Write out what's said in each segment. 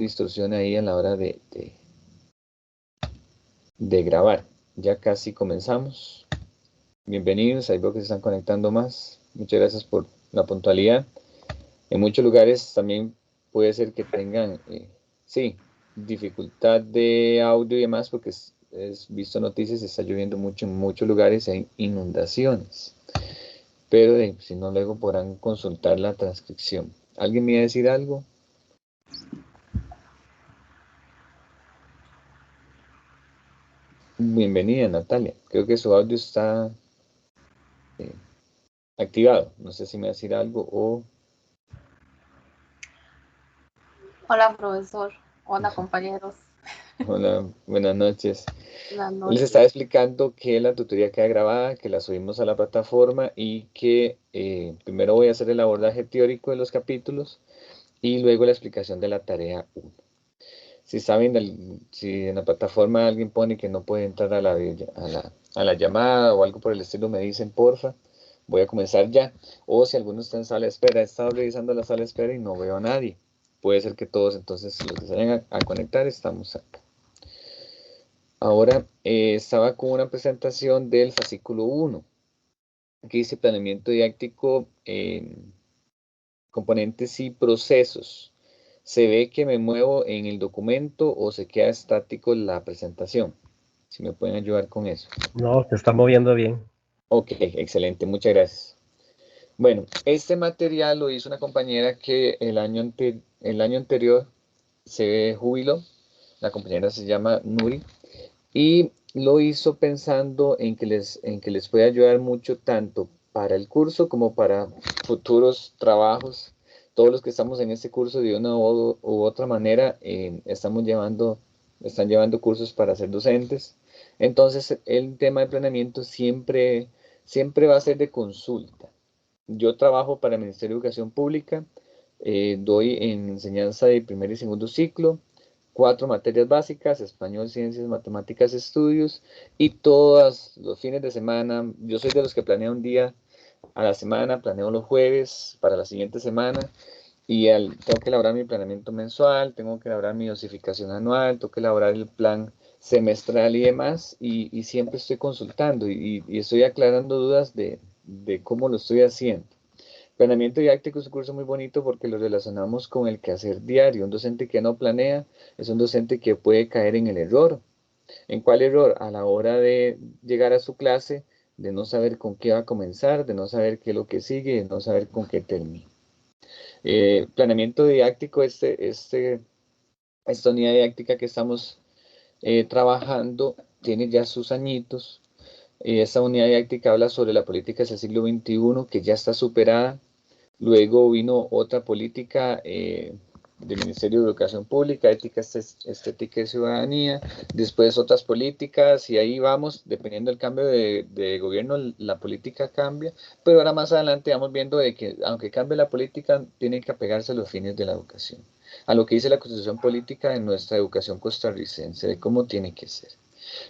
distorsión ahí a la hora de grabar. Ya casi comenzamos. Bienvenidos, ahí veo que se están conectando más. Muchas gracias por la puntualidad. En muchos lugares también puede ser que tengan, sí, dificultad de audio y demás, porque es visto noticias, está lloviendo mucho en muchos lugares, hay inundaciones. Pero si no, luego podrán consultar la transcripción. ¿Alguien me iba a decir algo? Bienvenida, Natalia. Creo que su audio está activado. No sé si me va a decir algo o... Hola, profesor. Hola, compañeros. Hola, buenas noches. Buenas Les noches. estaba explicando que la tutoría queda grabada, que la subimos a la plataforma y que primero voy a hacer el abordaje teórico de los capítulos y luego la explicación de la tarea 1. Si saben, si en la plataforma alguien pone que no puede entrar a la llamada o algo por el estilo, me dicen porfa, voy a comenzar ya. O si alguno está en sala de espera, he estado revisando la sala de espera y no veo a nadie. Puede ser que todos entonces los que se vayan a conectar estamos acá. Ahora estaba con una presentación del fascículo 1, que dice planeamiento didáctico, componentes y procesos. ¿Se ve que me muevo en el documento o se queda estático la presentación? Si me pueden ayudar con eso. No, se está moviendo bien. Ok, excelente, muchas gracias. Bueno, este material lo hizo una compañera que el año anterior se jubiló. La compañera se llama Nuri. Y lo hizo pensando en que les puede ayudar mucho tanto para el curso como para futuros trabajos. Todos los que estamos en este curso de una u otra manera están llevando cursos para ser docentes. Entonces el tema de planeamiento siempre va a ser de consulta. Yo trabajo para el Ministerio de Educación Pública, doy en enseñanza de primer y segundo ciclo, 4 materias básicas: español, ciencias, matemáticas, estudios, y todos los fines de semana, yo soy de los que planea un día a la semana, planeo los jueves para la siguiente semana, y tengo que elaborar mi planeamiento mensual, tengo que elaborar mi dosificación anual, tengo que elaborar el plan semestral y demás, y siempre estoy consultando y estoy aclarando dudas de cómo lo estoy haciendo. Planeamiento didáctico es un curso muy bonito porque lo relacionamos con el quehacer diario. Un docente que no planea es un docente que puede caer en el error. ¿En cuál error? A la hora de llegar a su clase, de no saber con qué va a comenzar, de no saber qué es lo que sigue, de no saber con qué termina. Planeamiento didáctico, esta unidad didáctica que estamos trabajando, tiene ya sus añitos. Esta unidad didáctica habla sobre la política hacia el siglo XXI, que ya está superada. Luego vino otra política del Ministerio de Educación Pública, ética, estética y ciudadanía. Después otras políticas y ahí vamos, dependiendo del cambio de gobierno, la política cambia. Pero ahora más adelante vamos viendo de que aunque cambie la política, tiene que apegarse a los fines de la educación, a lo que dice la Constitución Política de nuestra educación costarricense, de cómo tiene que ser.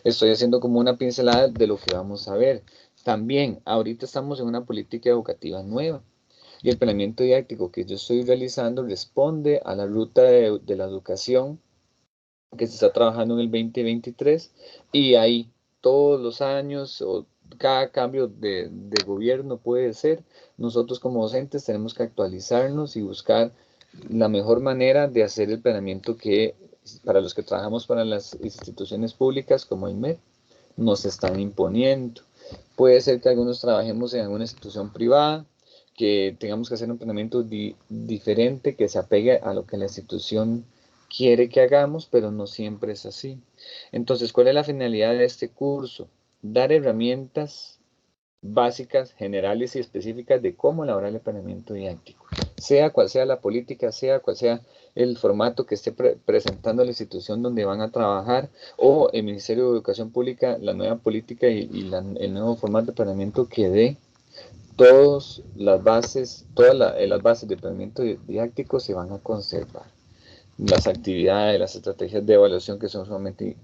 Estoy haciendo como una pincelada de lo que vamos a ver. También, ahorita estamos en una política educativa nueva. Y el planeamiento didáctico que yo estoy realizando responde a la ruta de la educación que se está trabajando en el 2023, y ahí todos los años o cada cambio de gobierno puede ser, nosotros como docentes tenemos que actualizarnos y buscar la mejor manera de hacer el planeamiento que para los que trabajamos para las instituciones públicas como INMED nos están imponiendo. Puede ser que algunos trabajemos en alguna institución privada, que tengamos que hacer un planeamiento diferente, que se apegue a lo que la institución quiere que hagamos, pero no siempre es así. Entonces, ¿cuál es la finalidad de este curso? Dar herramientas básicas, generales y específicas de cómo elaborar el planeamiento didáctico. Sea cual sea la política, sea cual sea el formato que esté presentando la institución donde van a trabajar, o el Ministerio de Educación Pública, la nueva política y el nuevo formato de planeamiento que dé todas las bases de planeamiento didáctico se van a conservar. Las actividades, las estrategias de evaluación que son sumamente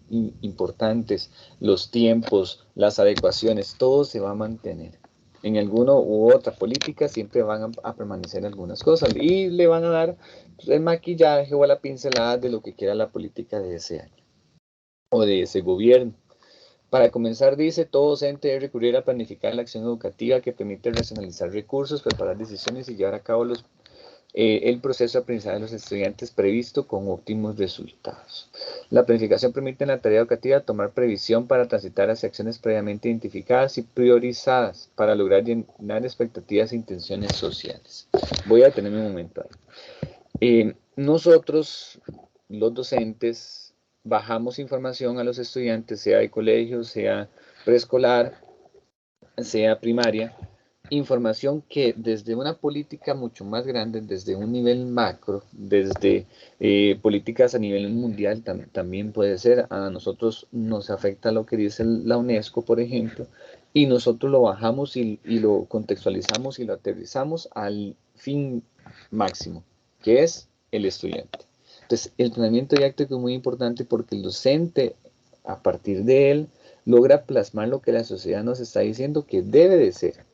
importantes, los tiempos, las adecuaciones, todo se va a mantener. En alguna u otra política siempre van a permanecer algunas cosas y le van a dar el maquillaje o a la pincelada de lo que quiera la política de ese año o de ese gobierno. Para comenzar, dice, todo docente debe recurrir a planificar la acción educativa que permite racionalizar recursos, preparar decisiones y llevar a cabo el proceso de aprendizaje de los estudiantes previsto con óptimos resultados. La planificación permite en la tarea educativa tomar previsión para transitar hacia acciones previamente identificadas y priorizadas para lograr llenar expectativas e intenciones sociales. Voy a detenerme un momento ahí. Nosotros, los docentes, bajamos información a los estudiantes, sea de colegio, sea preescolar, sea primaria, información que desde una política mucho más grande, desde un nivel macro, desde políticas a nivel mundial también puede ser. A nosotros nos afecta lo que dice la UNESCO, por ejemplo, y nosotros lo bajamos y lo contextualizamos y lo aterrizamos al fin máximo, que es el estudiante. Entonces, el entrenamiento didáctico es muy importante porque el docente, a partir de él, logra plasmar lo que la sociedad nos está diciendo que debe de ser.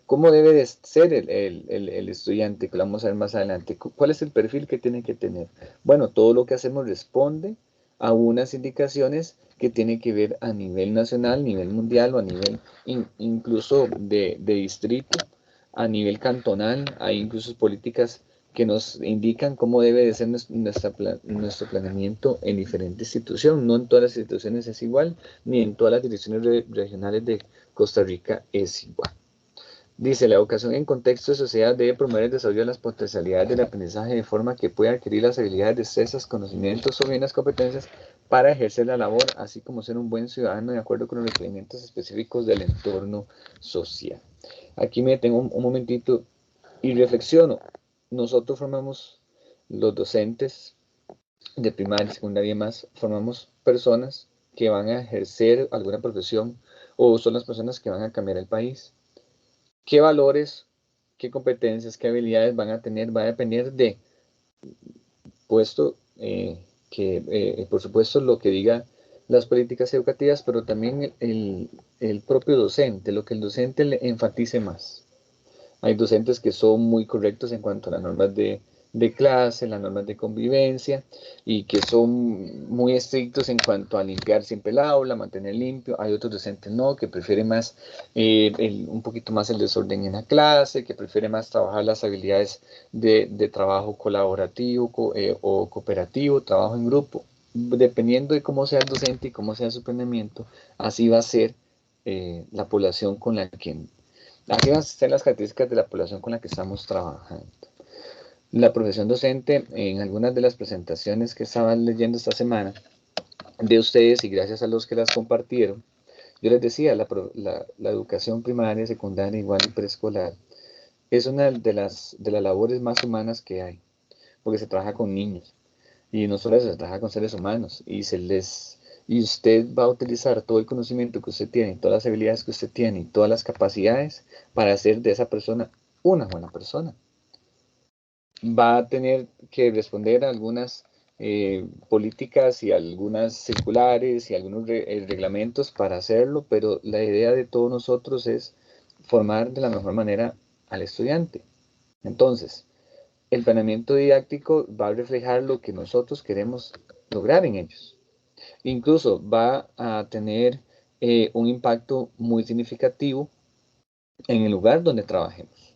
¿Cómo debe de ser el estudiante? Que lo vamos a ver más adelante. ¿Cuál es el perfil que tiene que tener? Bueno, todo lo que hacemos responde a unas indicaciones que tienen que ver a nivel nacional, nivel mundial o a nivel incluso de distrito, a nivel cantonal. Hay incluso políticas que nos indican cómo debe de ser nuestro planeamiento en diferentes instituciones. No en todas las instituciones es igual, ni en todas las direcciones regionales de Costa Rica es igual. Dice, la educación en contexto de sociedad debe promover el desarrollo de las potencialidades del aprendizaje de forma que pueda adquirir las habilidades, destrezas, conocimientos o bien las competencias para ejercer la labor, así como ser un buen ciudadano de acuerdo con los requerimientos específicos del entorno social. Aquí me detengo un momentito y reflexiono. Nosotros formamos, los docentes de primaria, secundaria y más, formamos personas que van a ejercer alguna profesión o son las personas que van a cambiar el país. ¿Qué valores, qué competencias, qué habilidades van a tener? Va a depender de, puesto, por supuesto, lo que diga las políticas educativas, pero también el propio docente, lo que el docente le enfatice más. Hay docentes que son muy correctos en cuanto a las normas de clase, las normas de convivencia, y que son muy estrictos en cuanto a limpiar siempre el aula, mantener limpio. Hay otros docentes no, que prefieren más, un poquito más el desorden en la clase, que prefieren más trabajar las habilidades de trabajo colaborativo o cooperativo, trabajo en grupo. Dependiendo de cómo sea el docente y cómo sea su planeamiento, así va a ser la población con la que... Así van a ser las características de la población con la que estamos trabajando. La profesión docente, en algunas de las presentaciones que estaba leyendo esta semana de ustedes y gracias a los que las compartieron, yo les decía, la educación primaria, secundaria, igual y preescolar, es una de las labores más humanas que hay, porque se trabaja con niños y no solo eso, se trabaja con seres humanos y usted va a utilizar todo el conocimiento que usted tiene, todas las habilidades que usted tiene y todas las capacidades para hacer de esa persona una buena persona. Va a tener que responder a algunas políticas y algunas circulares y algunos reglamentos para hacerlo, pero la idea de todos nosotros es formar de la mejor manera al estudiante. Entonces, el planeamiento didáctico va a reflejar lo que nosotros queremos lograr en ellos. Incluso va a tener un impacto muy significativo en el lugar donde trabajemos.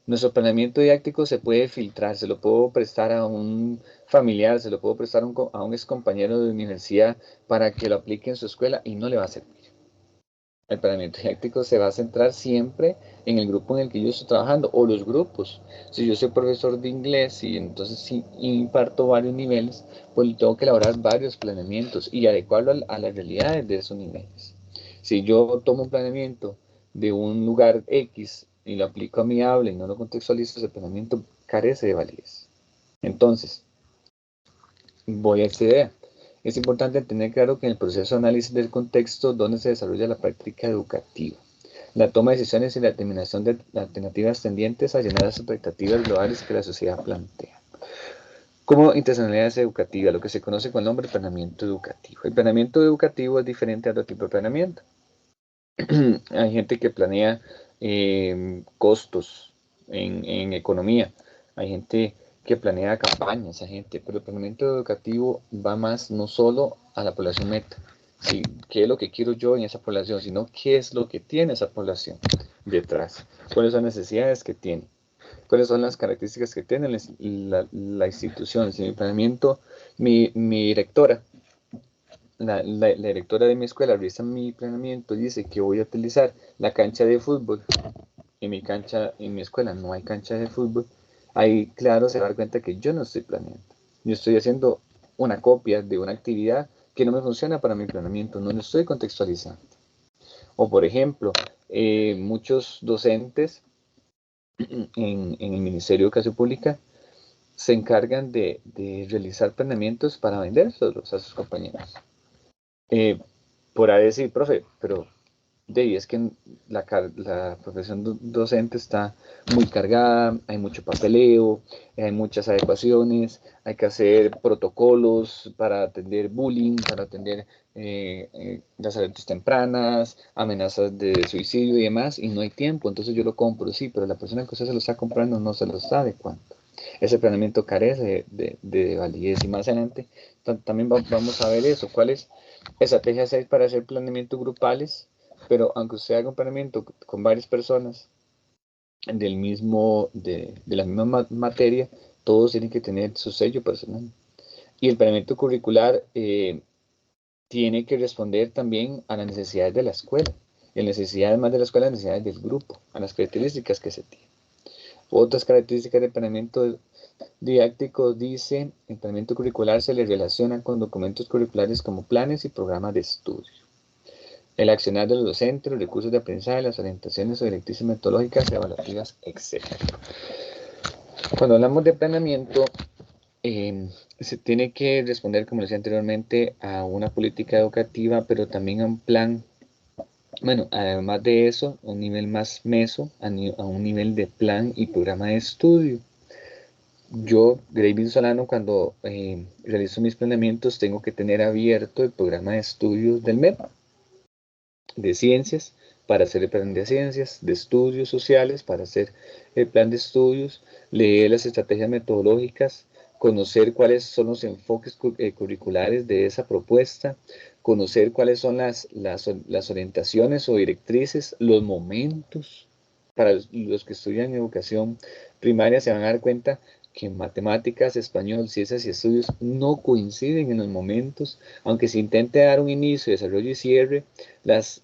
Nuestro planeamiento didáctico se puede filtrar, se lo puedo prestar a un familiar, se lo puedo prestar a un ex compañero de universidad para que lo aplique en su escuela y no le va a servir. El planeamiento didáctico se va a centrar siempre en el grupo en el que yo estoy trabajando o los grupos. Si yo soy profesor de inglés y entonces si imparto varios niveles, pues tengo que elaborar varios planeamientos y adecuarlo a las realidades de esos niveles. Si yo tomo un planeamiento de un lugar X y lo aplico a mi aula y no lo contextualizo, ese planeamiento carece de validez. Entonces, voy a esta idea. Es importante tener claro que en el proceso de análisis del contexto donde se desarrolla la práctica educativa, la toma de decisiones y la determinación de alternativas tendientes a llenar las expectativas globales que la sociedad plantea. Como intencionalidades educativas, lo que se conoce con el nombre de planeamiento educativo. El planeamiento educativo es diferente a otro tipo de planeamiento. Hay gente que planea costos en economía. Hay gente que planea campañas a gente, pero el planeamiento educativo va más no solo a la población meta, sí, qué es lo que quiero yo en esa población, sino qué es lo que tiene esa población detrás, cuáles son las necesidades que tiene, cuáles son las características que tiene la institución. Si mi planeamiento, mi directora, la directora de mi escuela revisa mi planeamiento y dice que voy a utilizar la cancha de fútbol, en mi escuela no hay cancha de fútbol, ahí claro se va a dar cuenta que yo no estoy planeando. Yo estoy haciendo una copia de una actividad que no me funciona para mi planeamiento, no lo estoy contextualizando. O por ejemplo, muchos docentes en el Ministerio de Educación Pública se encargan de realizar planeamientos para vendérselos a sus compañeros. Por ahí decir, profe, pero de ahí es que la profesión docente está muy cargada, hay mucho papeleo, hay muchas adecuaciones, hay que hacer protocolos para atender bullying, para atender las alertas tempranas, amenazas de suicidio y demás, y no hay tiempo, entonces yo lo compro, sí, pero la persona que usted se lo está comprando no se lo está adecuando. Ese planeamiento carece de validez y más adelante también vamos a ver eso, cuáles estrategias hay para hacer planeamientos grupales, pero aunque usted haga un planeamiento con varias personas de la misma materia, todos tienen que tener su sello personal. Y el planeamiento curricular tiene que responder también a las necesidades de la escuela, y las necesidades más de la escuela, las necesidades del grupo, a las características que se tienen. Otras características del planeamiento didáctico dice, el planeamiento curricular se le relaciona con documentos curriculares como planes y programas de estudio. El accionar de los docentes, los recursos de aprendizaje, las orientaciones o directrices metodológicas, evaluativas, etc. Cuando hablamos de planeamiento, se tiene que responder, como decía anteriormente, a una política educativa, pero también a un plan. Bueno, además de eso, a un nivel más meso, a un nivel de plan y programa de estudio. Yo, David Solano, cuando realizo mis planeamientos, tengo que tener abierto el programa de estudios del MEP, de ciencias, para hacer el plan de ciencias, de estudios sociales, para hacer el plan de estudios, leer las estrategias metodológicas, conocer cuáles son los enfoques curriculares de esa propuesta, conocer cuáles son las orientaciones o directrices, los momentos. Para los que estudian educación primaria se van a dar cuenta que matemáticas, español, ciencias y estudios no coinciden en los momentos, aunque se intente dar un inicio, desarrollo y cierre, las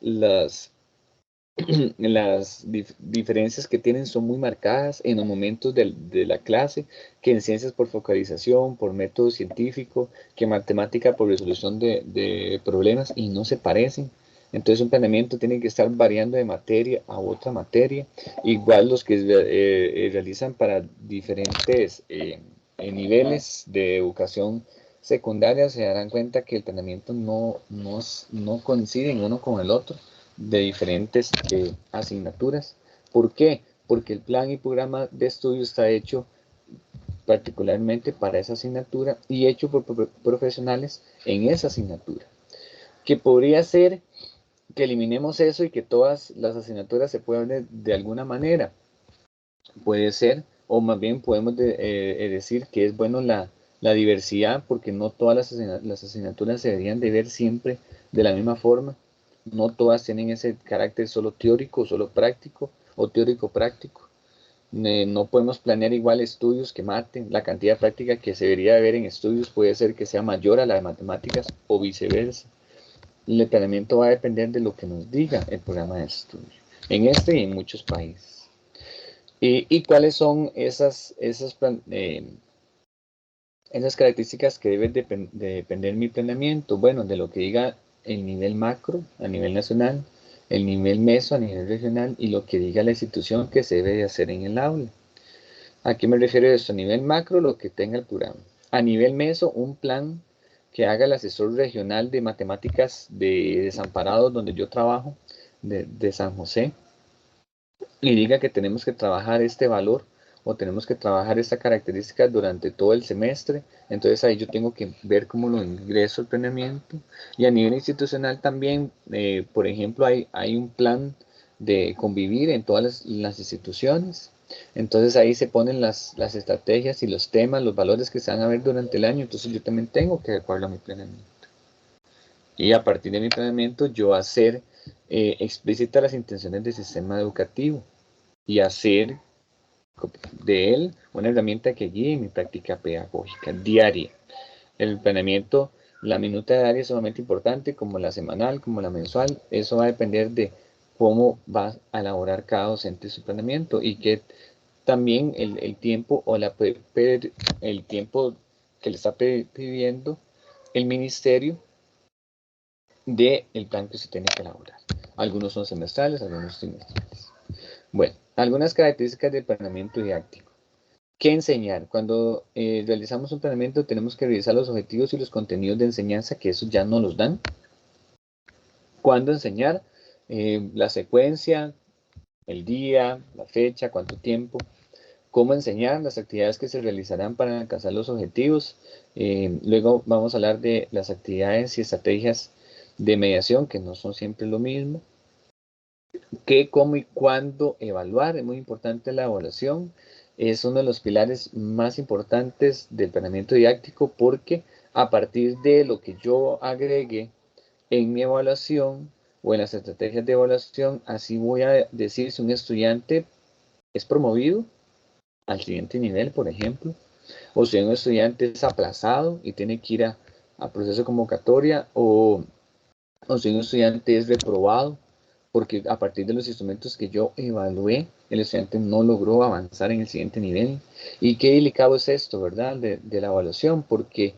diferencias que tienen son muy marcadas en los momentos de la clase, que en ciencias por focalización, por método científico, que en matemática por resolución de problemas, y no se parecen. Entonces un planeamiento tiene que estar variando de materia a otra materia, igual los que realizan para diferentes niveles de educación secundaria se darán cuenta que el planeamiento no coincide uno con el otro de diferentes asignaturas. ¿Por qué? Porque el plan y programa de estudio está hecho particularmente para esa asignatura y hecho por profesionales en esa asignatura. Que podría ser que eliminemos eso y que todas las asignaturas se puedan de alguna manera. Puede ser, o más bien podemos decir que es bueno la diversidad, porque no todas las asignaturas se deberían de ver siempre de la misma forma. No todas tienen ese carácter solo teórico, solo práctico, o teórico práctico. No podemos planear igual estudios que maten. La cantidad de práctica que se debería de ver en estudios puede ser que sea mayor a la de matemáticas o viceversa. El planeamiento va a depender de lo que nos diga el programa de estudio, en este y en muchos países. ¿Y cuáles son esas características que deben de depender mi planeamiento? Bueno, de lo que diga el nivel macro a nivel nacional, el nivel meso a nivel regional y lo que diga la institución que se debe de hacer en el aula. ¿A qué me refiero esto? A nivel macro, lo que tenga el programa. A nivel meso, un plan que haga el asesor regional de matemáticas de Desamparados, donde yo trabajo, de San José, y diga que tenemos que trabajar este valor o tenemos que trabajar esta característica durante todo el semestre. Entonces ahí yo tengo que ver cómo lo ingreso al planeamiento. Y a nivel institucional también, por ejemplo, hay un plan de convivir en todas las instituciones. Entonces ahí se ponen las estrategias y los temas, los valores que se van a ver durante el año. Entonces yo también tengo que adecuarlo a mi planeamiento. Y a partir de mi planeamiento yo hacer explícitas las intenciones del sistema educativo y hacer de él una herramienta que guíe mi práctica pedagógica diaria. El planeamiento, la minuta diaria es sumamente importante, como la semanal, como la mensual. Eso va a depender de cómo va a elaborar cada docente su planeamiento y que también el tiempo o el tiempo que le está pidiendo el ministerio del plan que se tiene que elaborar. Algunos son semestrales, algunos trimestrales. Bueno, algunas características del planeamiento didáctico. ¿Qué enseñar? Cuando realizamos un planeamiento tenemos que revisar los objetivos y los contenidos de enseñanza, que eso ya no los dan. ¿Cuándo enseñar? La secuencia, el día, la fecha, cuánto tiempo. Cómo enseñar, las actividades que se realizarán para alcanzar los objetivos. Luego vamos a hablar de las actividades y estrategias de mediación, que no son siempre lo mismo. ¿Qué, cómo y cuándo evaluar? Es muy importante la evaluación. Es uno de los pilares más importantes del planeamiento didáctico porque a partir de lo que yo agregue en mi evaluación o en las estrategias de evaluación, así voy a decir si un estudiante es promovido al siguiente nivel, por ejemplo, o si un estudiante es aplazado y tiene que ir a proceso de convocatoria, o si un estudiante es reprobado, porque a partir de los instrumentos que yo evalué, el estudiante no logró avanzar en el siguiente nivel. Y qué delicado es esto, ¿verdad? De la evaluación, porque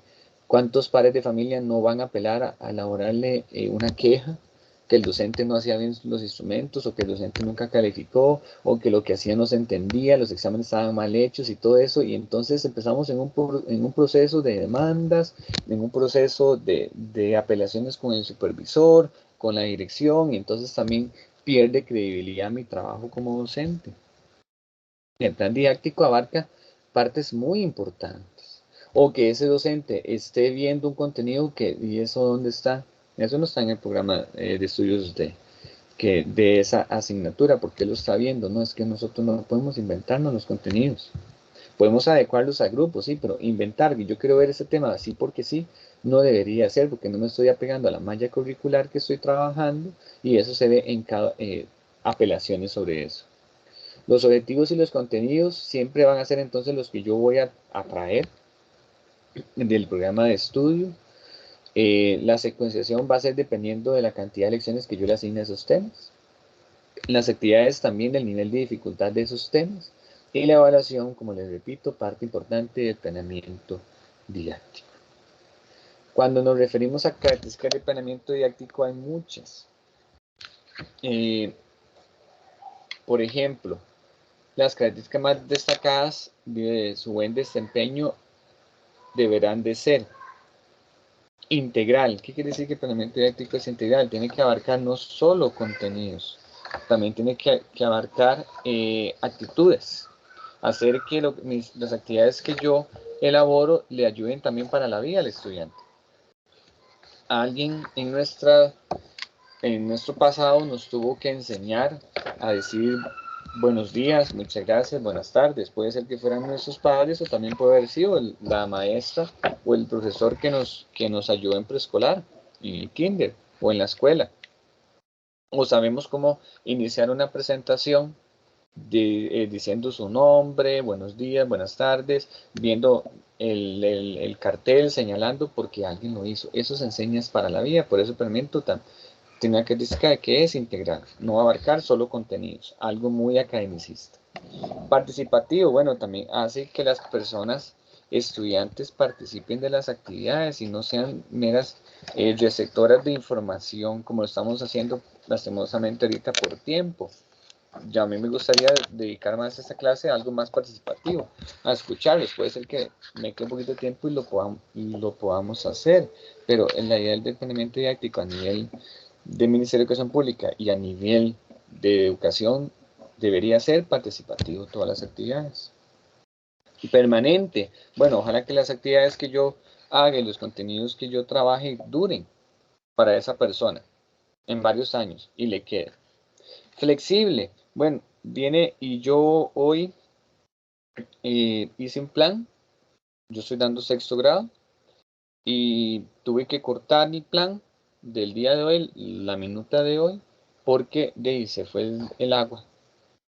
¿cuántos padres de familia no van a apelar a elaborarle una queja que el docente no hacía bien los instrumentos, o que el docente nunca calificó, o que lo que hacía no se entendía, los exámenes estaban mal hechos y todo eso? Y entonces empezamos en un proceso de demandas, en un proceso de apelaciones con el supervisor, con la dirección, y entonces también pierde credibilidad mi trabajo como docente. El plan didáctico abarca partes muy importantes. O que ese docente esté viendo un contenido ¿y eso dónde está? Eso no está en el programa de estudios de esa asignatura, porque lo está viendo. No, es que nosotros no podemos inventarnos los contenidos. Podemos adecuarlos a grupos, sí, pero inventar, y yo quiero ver ese tema así porque sí, no debería ser, porque no me estoy apegando a la malla curricular que estoy trabajando, y eso se ve en cada apelaciones sobre eso. Los objetivos y los contenidos siempre van a ser entonces los que yo voy a traer del programa de estudio. La secuenciación va a ser dependiendo de la cantidad de lecciones que yo le asigne a esos temas. Las actividades también del nivel de dificultad de esos temas. Y la evaluación, como les repito, parte importante del planeamiento didáctico. Cuando nos referimos a características de planeamiento didáctico, hay muchas. Por ejemplo, las características más destacadas de su buen desempeño deberán de ser integral. ¿Qué quiere decir que el planeamiento didáctico es integral? Tiene que abarcar no solo contenidos, también tiene que abarcar actitudes. Hacer que las actividades que yo elaboro le ayuden también para la vida al estudiante. Alguien en nuestro pasado nos tuvo que enseñar a decir buenos días, muchas gracias, buenas tardes. Puede ser que fueran nuestros padres, o también puede haber sido la maestra o el profesor que nos ayudó en preescolar, en el kinder o en la escuela. O sabemos cómo iniciar una presentación diciendo su nombre, buenos días, buenas tardes, viendo el cartel, señalando porque alguien lo hizo. Eso se enseña para la vida. Por eso el planeamiento tiene una característica de que es integral, no abarcar solo contenidos, algo muy academicista. Participativo, bueno, también hace que las personas, estudiantes, participen de las actividades y no sean meras receptoras de información como lo estamos haciendo lastimosamente ahorita por tiempo. Ya a mí me gustaría dedicar más a esta clase a algo más participativo, a escucharlos. Puede ser que me quede un poquito de tiempo y lo podamos hacer, pero en la idea del planeamiento didáctico a nivel del Ministerio de Educación Pública y a nivel de educación debería ser participativo todas las actividades. Y permanente, bueno, ojalá que las actividades que yo haga y los contenidos que yo trabaje duren para esa persona en varios años y le quede. Flexible, bueno, viene y yo hoy hice un plan, yo estoy dando sexto grado, y tuve que cortar mi plan del día de hoy, la minuta de hoy, porque de ahí se fue el agua.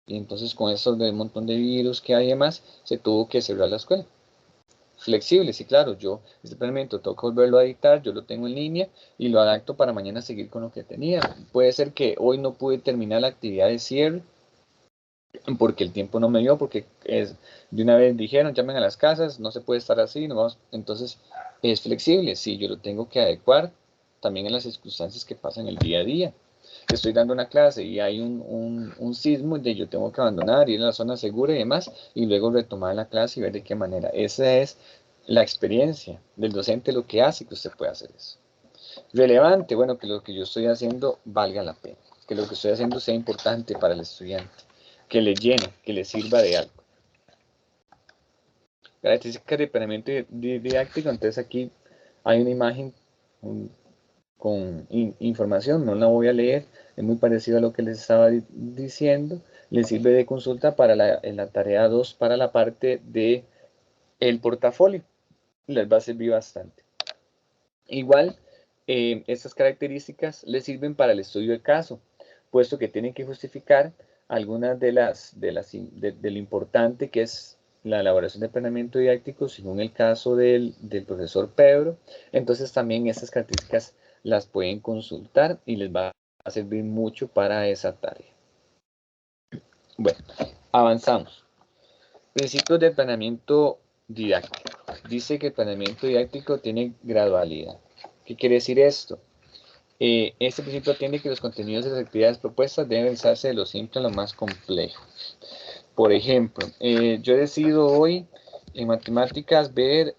Y entonces con eso del montón de virus que hay y demás, se tuvo que cerrar la escuela. Flexible, sí, claro, yo este planeamiento tengo que volverlo a editar, yo lo tengo en línea y lo adapto para mañana seguir con lo que tenía. Puede ser que hoy no pude terminar la actividad de cierre porque el tiempo no me dio, porque de una vez dijeron, llamen a las casas, no se puede estar así, no vamos. Entonces es flexible, sí, yo lo tengo que adecuar también en las circunstancias que pasan el día a día. Estoy dando una clase y hay un sismo de yo tengo que abandonar, ir a la zona segura y demás, y luego retomar la clase y ver de qué manera. Esa es la experiencia del docente, lo que hace que usted pueda hacer eso. Relevante, bueno, que lo que yo estoy haciendo valga la pena, que lo que estoy haciendo sea importante para el estudiante, que le llene, que le sirva de algo. Características de planeamiento didáctico, entonces aquí hay una imagen con información, no la voy a leer, es muy parecido a lo que les estaba diciendo, les sirve de consulta para en la tarea 2 para la parte de el portafolio, les va a servir bastante. Igual, estas características les sirven para el estudio de caso, puesto que tienen que justificar algunas de lo importante que es la elaboración de planeamiento didáctico, según el caso del profesor Pedro. Entonces también estas características las pueden consultar y les va a servir mucho para esa tarea. Bueno, avanzamos. Principios del planeamiento didáctico. Dice que el planeamiento didáctico tiene gradualidad. ¿Qué quiere decir esto? Este principio atiende que los contenidos de las actividades propuestas deben realizarse de lo simple a lo más complejo. Por ejemplo, yo decido hoy en matemáticas ver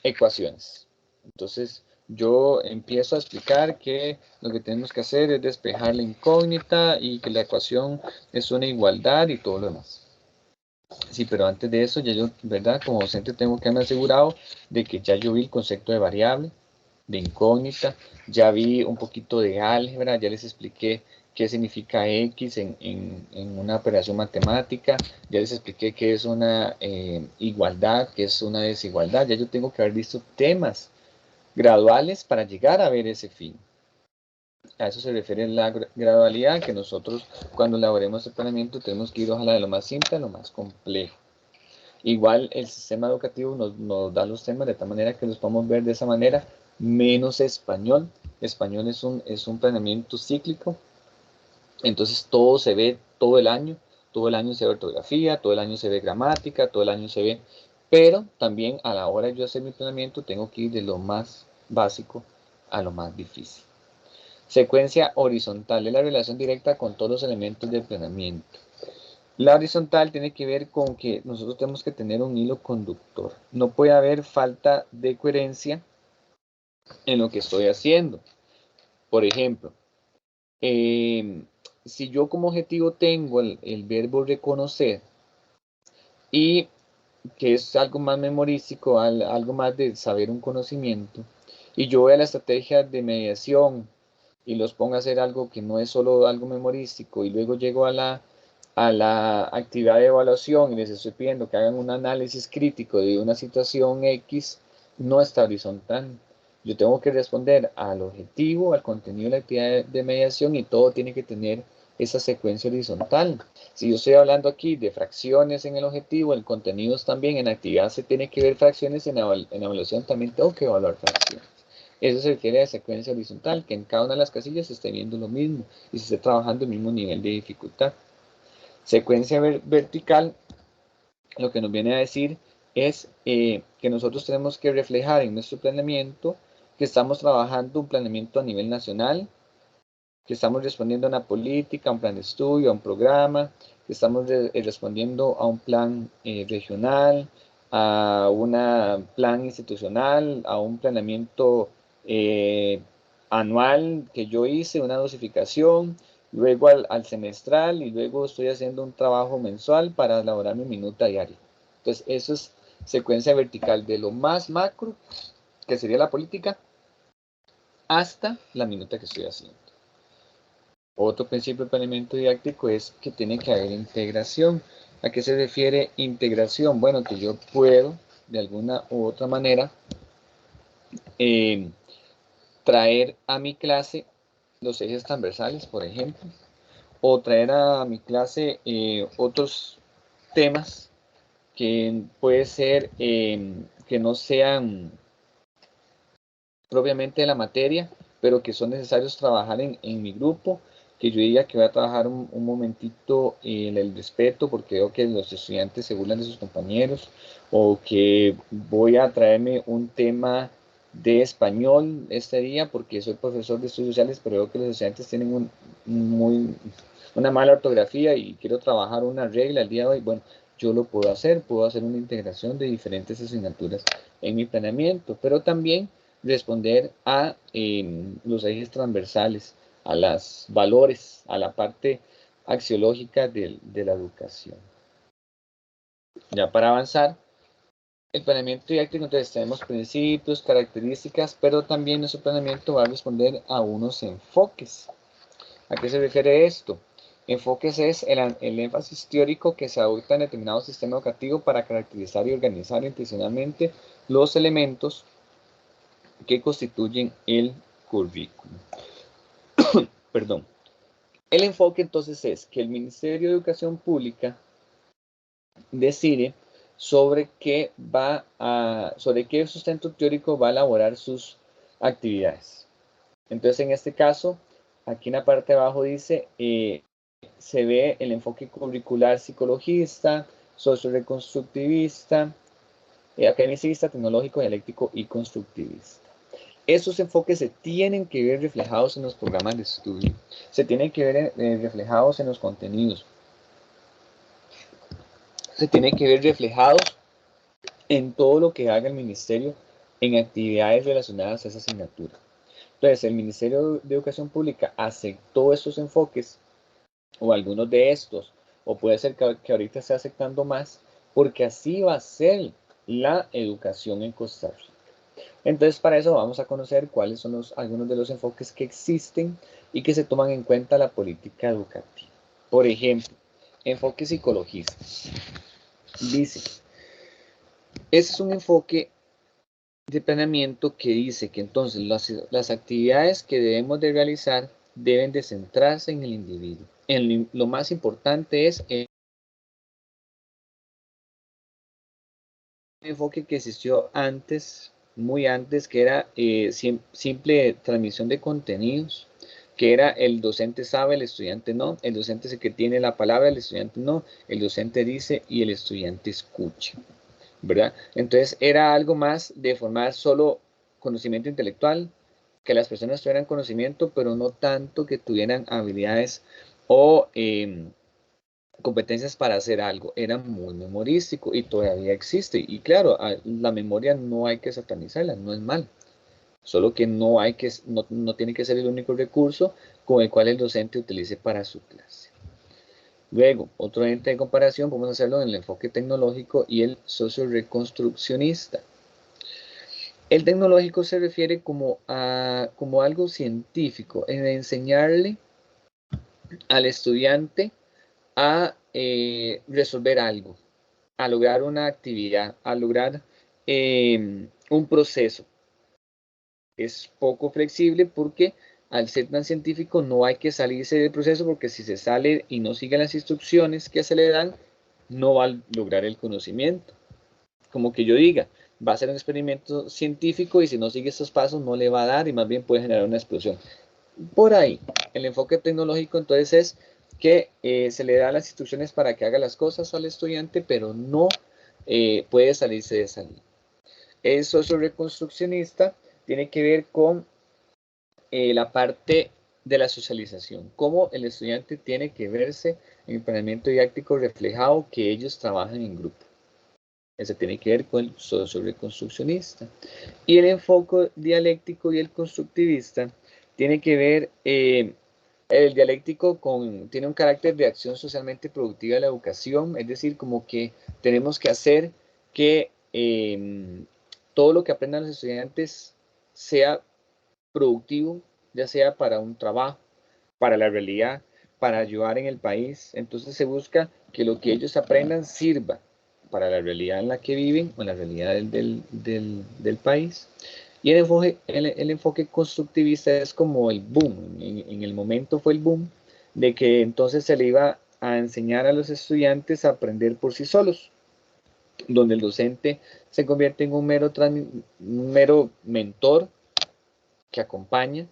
ecuaciones. Entonces, yo empiezo a explicar que lo que tenemos que hacer es despejar la incógnita y que la ecuación es una igualdad y todo lo demás. Sí, pero antes de eso, ya yo, ¿verdad? Como docente tengo que haberme asegurado de que ya yo vi el concepto de variable, de incógnita, ya vi un poquito de álgebra, ya les expliqué qué significa X en una operación matemática, ya les expliqué qué es una igualdad, qué es una desigualdad, ya yo tengo que haber visto temas graduales para llegar a ver ese fin. A eso se refiere la gradualidad, que nosotros cuando elaboremos el planeamiento tenemos que ir ojalá de lo más simple a lo más complejo. Igual el sistema educativo nos da los temas de tal manera que los podemos ver de esa manera, menos español. Español es un planeamiento cíclico, entonces todo se ve todo el año se ve ortografía, todo el año se ve gramática, todo el año se ve, pero también a la hora de yo hacer mi planeamiento tengo que ir de lo más básico a lo más difícil. Secuencia horizontal es la relación directa con todos los elementos del planeamiento. La horizontal tiene que ver con que nosotros tenemos que tener un hilo conductor. No puede haber falta de coherencia en lo que estoy haciendo. Por ejemplo, si yo como objetivo tengo el verbo reconocer y que es algo más memorístico, algo más de saber un conocimiento, y yo voy a la estrategia de mediación y los pongo a hacer algo que no es solo algo memorístico y luego llego a la actividad de evaluación y les estoy pidiendo que hagan un análisis crítico de una situación X, no está horizontal. Yo tengo que responder al objetivo, al contenido de la actividad de mediación y todo tiene que tener esa secuencia horizontal. Si yo estoy hablando aquí de fracciones en el objetivo, el contenido también, en actividad se tiene que ver fracciones, en evaluación también tengo que evaluar fracciones. Eso se refiere a secuencia horizontal, que en cada una de las casillas se esté viendo lo mismo y se esté trabajando el mismo nivel de dificultad. Secuencia vertical, lo que nos viene a decir es que nosotros tenemos que reflejar en nuestro planeamiento que estamos trabajando un planeamiento a nivel nacional, que estamos respondiendo a una política, a un plan de estudio, a un programa, que estamos respondiendo a un plan regional, a un plan institucional, a un planeamiento anual que yo hice, una dosificación, luego al semestral y luego estoy haciendo un trabajo mensual para elaborar mi minuta diaria. Entonces, eso es secuencia vertical de lo más macro, que sería la política, hasta la minuta que estoy haciendo. Otro principio de planeamiento didáctico es que tiene que haber integración. ¿A qué se refiere integración? Bueno, que yo puedo, de alguna u otra manera, traer a mi clase los ejes transversales, por ejemplo, o traer a mi clase otros temas que puede ser que no sean propiamente de la materia, pero que son necesarios trabajar en mi grupo, que yo diga que voy a trabajar un momentito en el respeto porque veo que los estudiantes se burlan de sus compañeros, o que voy a traerme un tema de español este día porque soy profesor de estudios sociales, pero veo que los estudiantes tienen una mala ortografía y quiero trabajar una regla el día de hoy. Bueno, yo lo puedo hacer una integración de diferentes asignaturas en mi planeamiento, pero también responder a los ejes transversales, a los valores, a la parte axiológica de la educación. Ya para avanzar, el planeamiento didáctico, entonces tenemos principios, características, pero también nuestro planeamiento va a responder a unos enfoques. ¿A qué se refiere esto? Enfoques es el énfasis teórico que se adopta en determinado sistema educativo para caracterizar y organizar intencionalmente los elementos que constituyen el currículum. Perdón. El enfoque entonces es que el Ministerio de Educación Pública decide sobre qué sustento teórico va a elaborar sus actividades. Entonces, en este caso, aquí en la parte de abajo dice, se ve el enfoque curricular psicologista, socio-reconstructivista, academicista, tecnológico, dialéctico y constructivista. Esos enfoques se tienen que ver reflejados en los programas de estudio, se tienen que ver reflejados en los contenidos, se tienen que ver reflejados en todo lo que haga el ministerio en actividades relacionadas a esa asignatura. Entonces, el Ministerio de Educación Pública aceptó estos enfoques, o algunos de estos, o puede ser que ahorita esté aceptando más, porque así va a ser la educación en Costa Rica. Entonces, para eso vamos a conocer cuáles son algunos de los enfoques que existen y que se toman en cuenta la política educativa. Por ejemplo, enfoque psicologista. Dice, ese es un enfoque de planeamiento que dice que entonces las actividades que debemos de realizar deben de centrarse en el individuo. Lo más importante es el enfoque que existió antes, muy antes, que era simple transmisión de contenidos, que era el docente sabe, el estudiante no, el docente es el que tiene la palabra, el estudiante no, el docente dice y el estudiante escucha, ¿verdad? Entonces era algo más de formar solo conocimiento intelectual, que las personas tuvieran conocimiento, pero no tanto que tuvieran habilidades o competencias para hacer algo. Era muy memorístico y todavía existe. Y claro, la memoria no hay que satanizarla, no es mal. Solo que no tiene que ser el único recurso con el cual el docente utilice para su clase. Luego, otro ente de comparación, podemos hacerlo en el enfoque tecnológico y el socio-reconstruccionista. El tecnológico se refiere como algo científico, en enseñarle al estudiante a resolver algo, a lograr una actividad, a lograr un proceso. Es poco flexible porque al ser tan científico no hay que salirse del proceso, porque si se sale y no sigue las instrucciones que se le dan, no va a lograr el conocimiento. Como que yo diga, va a ser un experimento científico y si no sigue estos pasos no le va a dar y más bien puede generar una explosión. Por ahí, el enfoque tecnológico entonces es que se le da las instrucciones para que haga las cosas al estudiante, pero no puede salirse de esa línea. El socio-reconstruccionista tiene que ver con la parte de la socialización, cómo el estudiante tiene que verse en el planeamiento didáctico reflejado que ellos trabajan en grupo. Eso tiene que ver con el socio-reconstruccionista. Y el enfoque dialéctico y el constructivista tiene que ver, el dialéctico tiene un carácter de acción socialmente productiva de la educación, es decir, como que tenemos que hacer que todo lo que aprendan los estudiantes sea productivo, ya sea para un trabajo, para la realidad para ayudar en el país. Entonces se busca que lo que ellos aprendan sirva para la realidad en la que viven o en la realidad del país. Y el enfoque constructivista es como el boom. En el momento fue el boom de que entonces se le iba a enseñar a los estudiantes a aprender por sí solos, donde el docente se convierte en un mero mentor que acompaña,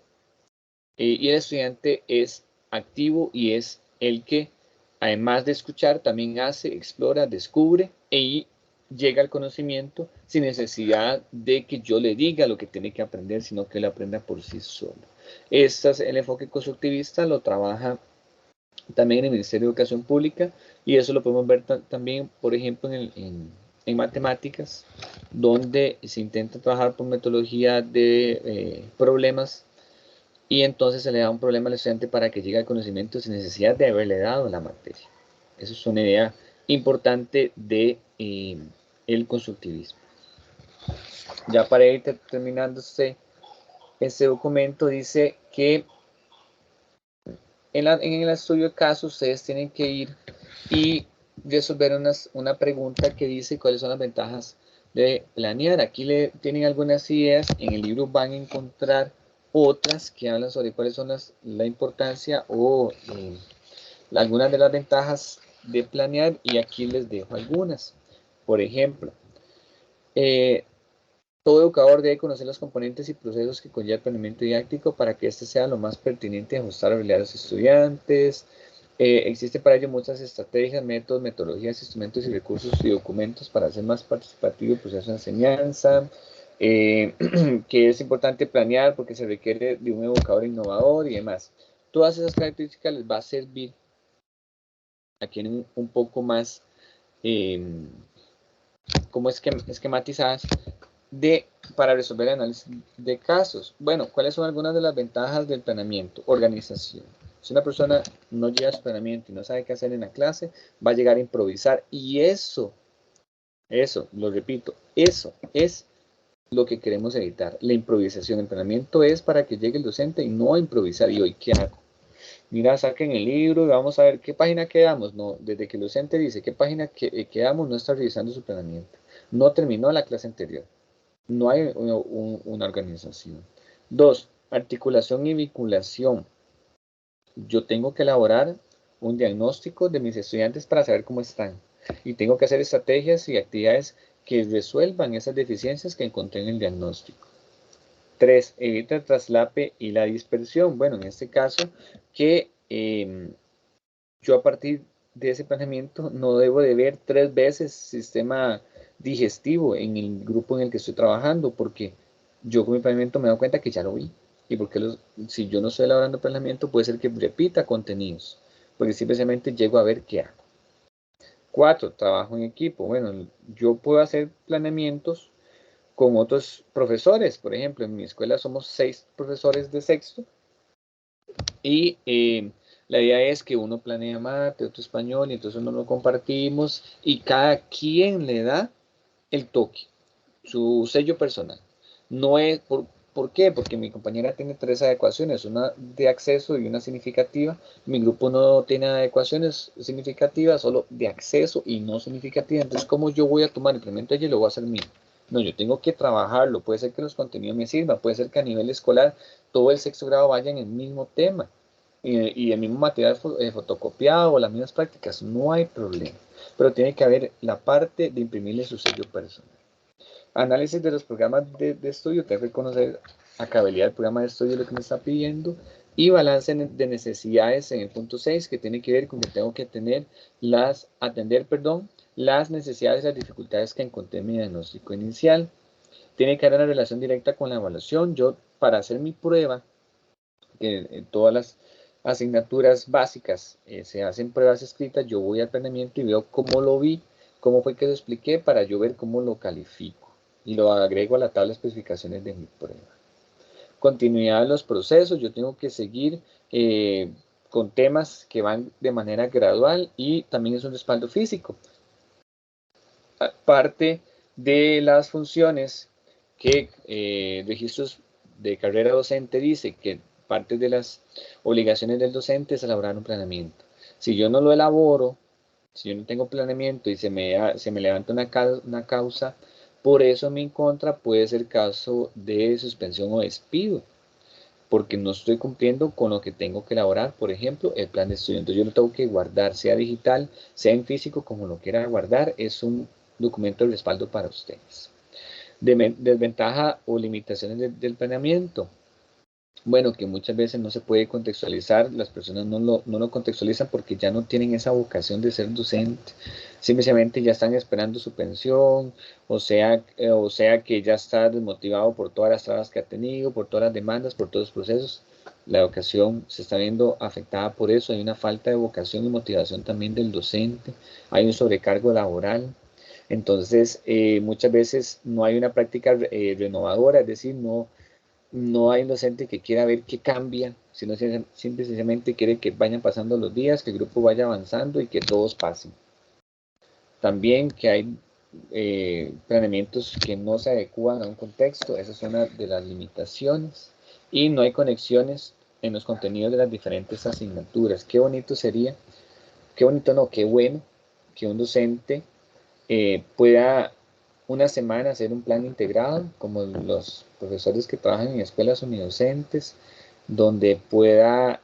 y el estudiante es activo y es el que, además de escuchar, también hace, explora, descubre y llega al conocimiento sin necesidad de que yo le diga lo que tiene que aprender, sino que él aprenda por sí solo. El enfoque constructivista lo trabaja también en el Ministerio de Educación Pública, y eso lo podemos ver también, por ejemplo, en matemáticas, donde se intenta trabajar por metodología de problemas, y entonces se le da un problema al estudiante para que llegue al conocimiento sin necesidad de haberle dado la materia. Eso es una idea importante de el constructivismo. Ya para ir terminando este documento, dice que en el estudio de casos ustedes tienen que ir y resolver una pregunta que dice cuáles son las ventajas de planear. Aquí tienen algunas ideas, en el libro van a encontrar otras que hablan sobre cuáles son la importancia o algunas de las ventajas de planear, y aquí les dejo algunas. Por ejemplo, todo educador debe conocer los componentes y procesos que conlleva el planeamiento didáctico para que este sea lo más pertinente y ajustar a la realidad de los estudiantes. Existen para ello muchas estrategias, métodos, metodologías, instrumentos y recursos y documentos para hacer más participativo el proceso de enseñanza. Que es importante planear porque se requiere de un educador innovador y demás. Todas esas características les va a servir a quienes un poco más como esquematizadas para resolver el análisis de casos. Bueno, ¿cuáles son algunas de las ventajas del planeamiento? Organización. Si una persona no lleva su planeamiento y no sabe qué hacer en la clase, va a llegar a improvisar, y eso, lo repito, eso es lo que queremos evitar, la improvisación. El planeamiento es para que llegue el docente y no a improvisar. ¿Y hoy qué hago? Mira, saquen el libro y vamos a ver qué página quedamos. No, desde que el docente dice qué página quedamos, no está revisando su planeamiento. No terminó la clase anterior. No hay una organización. 2. Articulación y vinculación. Yo tengo que elaborar un diagnóstico de mis estudiantes para saber cómo están. Y tengo que hacer estrategias y actividades que resuelvan esas deficiencias que encontré en el diagnóstico. 3. Evita el traslape y la dispersión. Bueno, en este caso, que yo a partir de ese planeamiento no debo de ver 3 veces sistema digestivo en el grupo en el que estoy trabajando, porque yo con mi planeamiento me doy cuenta que ya lo vi. Y porque si yo no estoy elaborando planeamiento, puede ser que repita contenidos, porque simplemente llego a ver qué hago. 4. Trabajo en equipo. Bueno, yo puedo hacer planeamientos con otros profesores. Por ejemplo, en mi escuela somos 6 profesores de sexto, y la idea es que uno planea mate, otro español, y entonces uno lo compartimos y cada quien le da el toque, su sello personal. No es, ¿por qué? Porque mi compañera tiene 3 adecuaciones, una de acceso y una significativa. Mi grupo no tiene adecuaciones significativas, solo de acceso y no significativa. Entonces, ¿cómo yo voy a tomar el implemento y lo voy a hacer mío? No, yo tengo que trabajarlo. Puede ser que los contenidos me sirvan, puede ser que a nivel escolar todo el sexto grado vaya en el mismo tema y el mismo material fotocopiado o las mismas prácticas, no hay problema. Pero tiene que haber la parte de imprimirle su sello personal. Análisis de los programas de estudio, tengo que conocer a cabalidad el programa de estudio, lo que me está pidiendo, y balance de necesidades en el punto 6, que tiene que ver con que tengo que atender las necesidades y las dificultades que encontré en mi diagnóstico inicial. Tiene que haber una relación directa con la evaluación. Yo, para hacer mi prueba, en todas las asignaturas básicas se hacen pruebas escritas, yo voy al planeamiento y veo cómo lo vi, cómo fue que lo expliqué, para yo ver cómo lo califico y lo agrego a la tabla de especificaciones de mi prueba. Continuidad de los procesos, yo tengo que seguir con temas que van de manera gradual, y también es un respaldo físico. Parte de las funciones que registros de carrera docente dice que parte de las obligaciones del docente es elaborar un planeamiento. Si yo no lo elaboro, si yo no tengo planeamiento y se me levanta una causa por eso en mi contra, puede ser caso de suspensión o despido, porque no estoy cumpliendo con lo que tengo que elaborar, por ejemplo, el plan de estudio. Entonces yo lo tengo que guardar, sea digital, sea en físico, como lo quiera guardar, es un documento de respaldo para ustedes. Desventaja o limitaciones del planeamiento. Bueno, que muchas veces no se puede contextualizar, las personas no lo contextualizan porque ya no tienen esa vocación de ser docente, simplemente ya están esperando su pensión, o sea que ya está desmotivado por todas las trabas que ha tenido, por todas las demandas, por todos los procesos. La educación se está viendo afectada por eso, hay una falta de vocación y motivación también del docente, hay un sobrecargo laboral. Entonces, muchas veces no hay una práctica renovadora, es decir, no hay un docente que quiera ver qué cambia, sino simplemente quiere que vayan pasando los días, que el grupo vaya avanzando y que todos pasen. También que hay planeamientos que no se adecúan a un contexto, esa es una de las limitaciones, y no hay conexiones en los contenidos de las diferentes asignaturas. Qué bonito sería, qué bonito no, qué bueno que un docente pueda una semana hacer un plan integrado, como los profesores que trabajan en escuelas unidocentes, donde pueda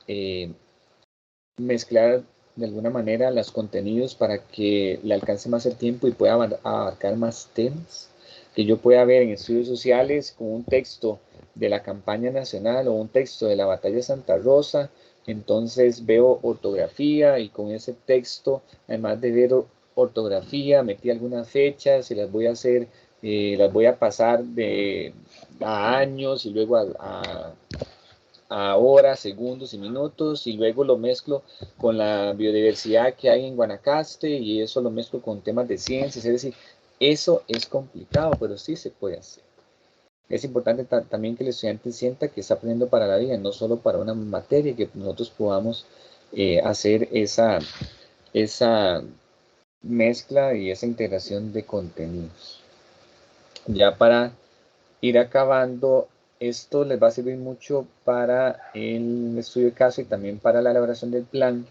mezclar de alguna manera los contenidos para que le alcance más el tiempo y pueda abarcar más temas, que yo pueda ver en estudios sociales con un texto de la campaña nacional o un texto de la batalla de Santa Rosa, entonces veo ortografía y con ese texto, además de ver ortografía, metí algunas fechas y las voy a hacer, las voy a pasar a años y luego a horas, segundos y minutos, y luego lo mezclo con la biodiversidad que hay en Guanacaste y eso lo mezclo con temas de ciencias, es decir, eso es complicado, pero sí se puede hacer. Es importante también que el estudiante sienta que está aprendiendo para la vida, no solo para una materia, que nosotros podamos hacer esa mezcla y esa integración de contenidos. Ya para ir acabando, esto les va a servir mucho para el estudio de caso y también para la elaboración del plan,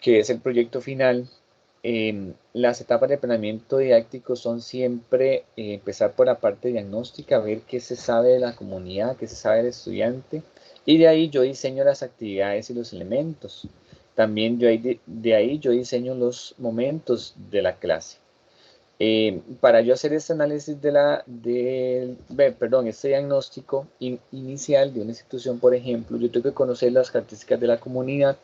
que es el proyecto final. Las etapas de planeamiento didáctico son siempre empezar por la parte diagnóstica, ver qué se sabe de la comunidad, qué se sabe del estudiante, y de ahí yo diseño las actividades y los elementos. También de ahí yo diseño los momentos de la clase. Para yo hacer este análisis este diagnóstico inicial de una institución, por ejemplo, yo tengo que conocer las características de la comunidad.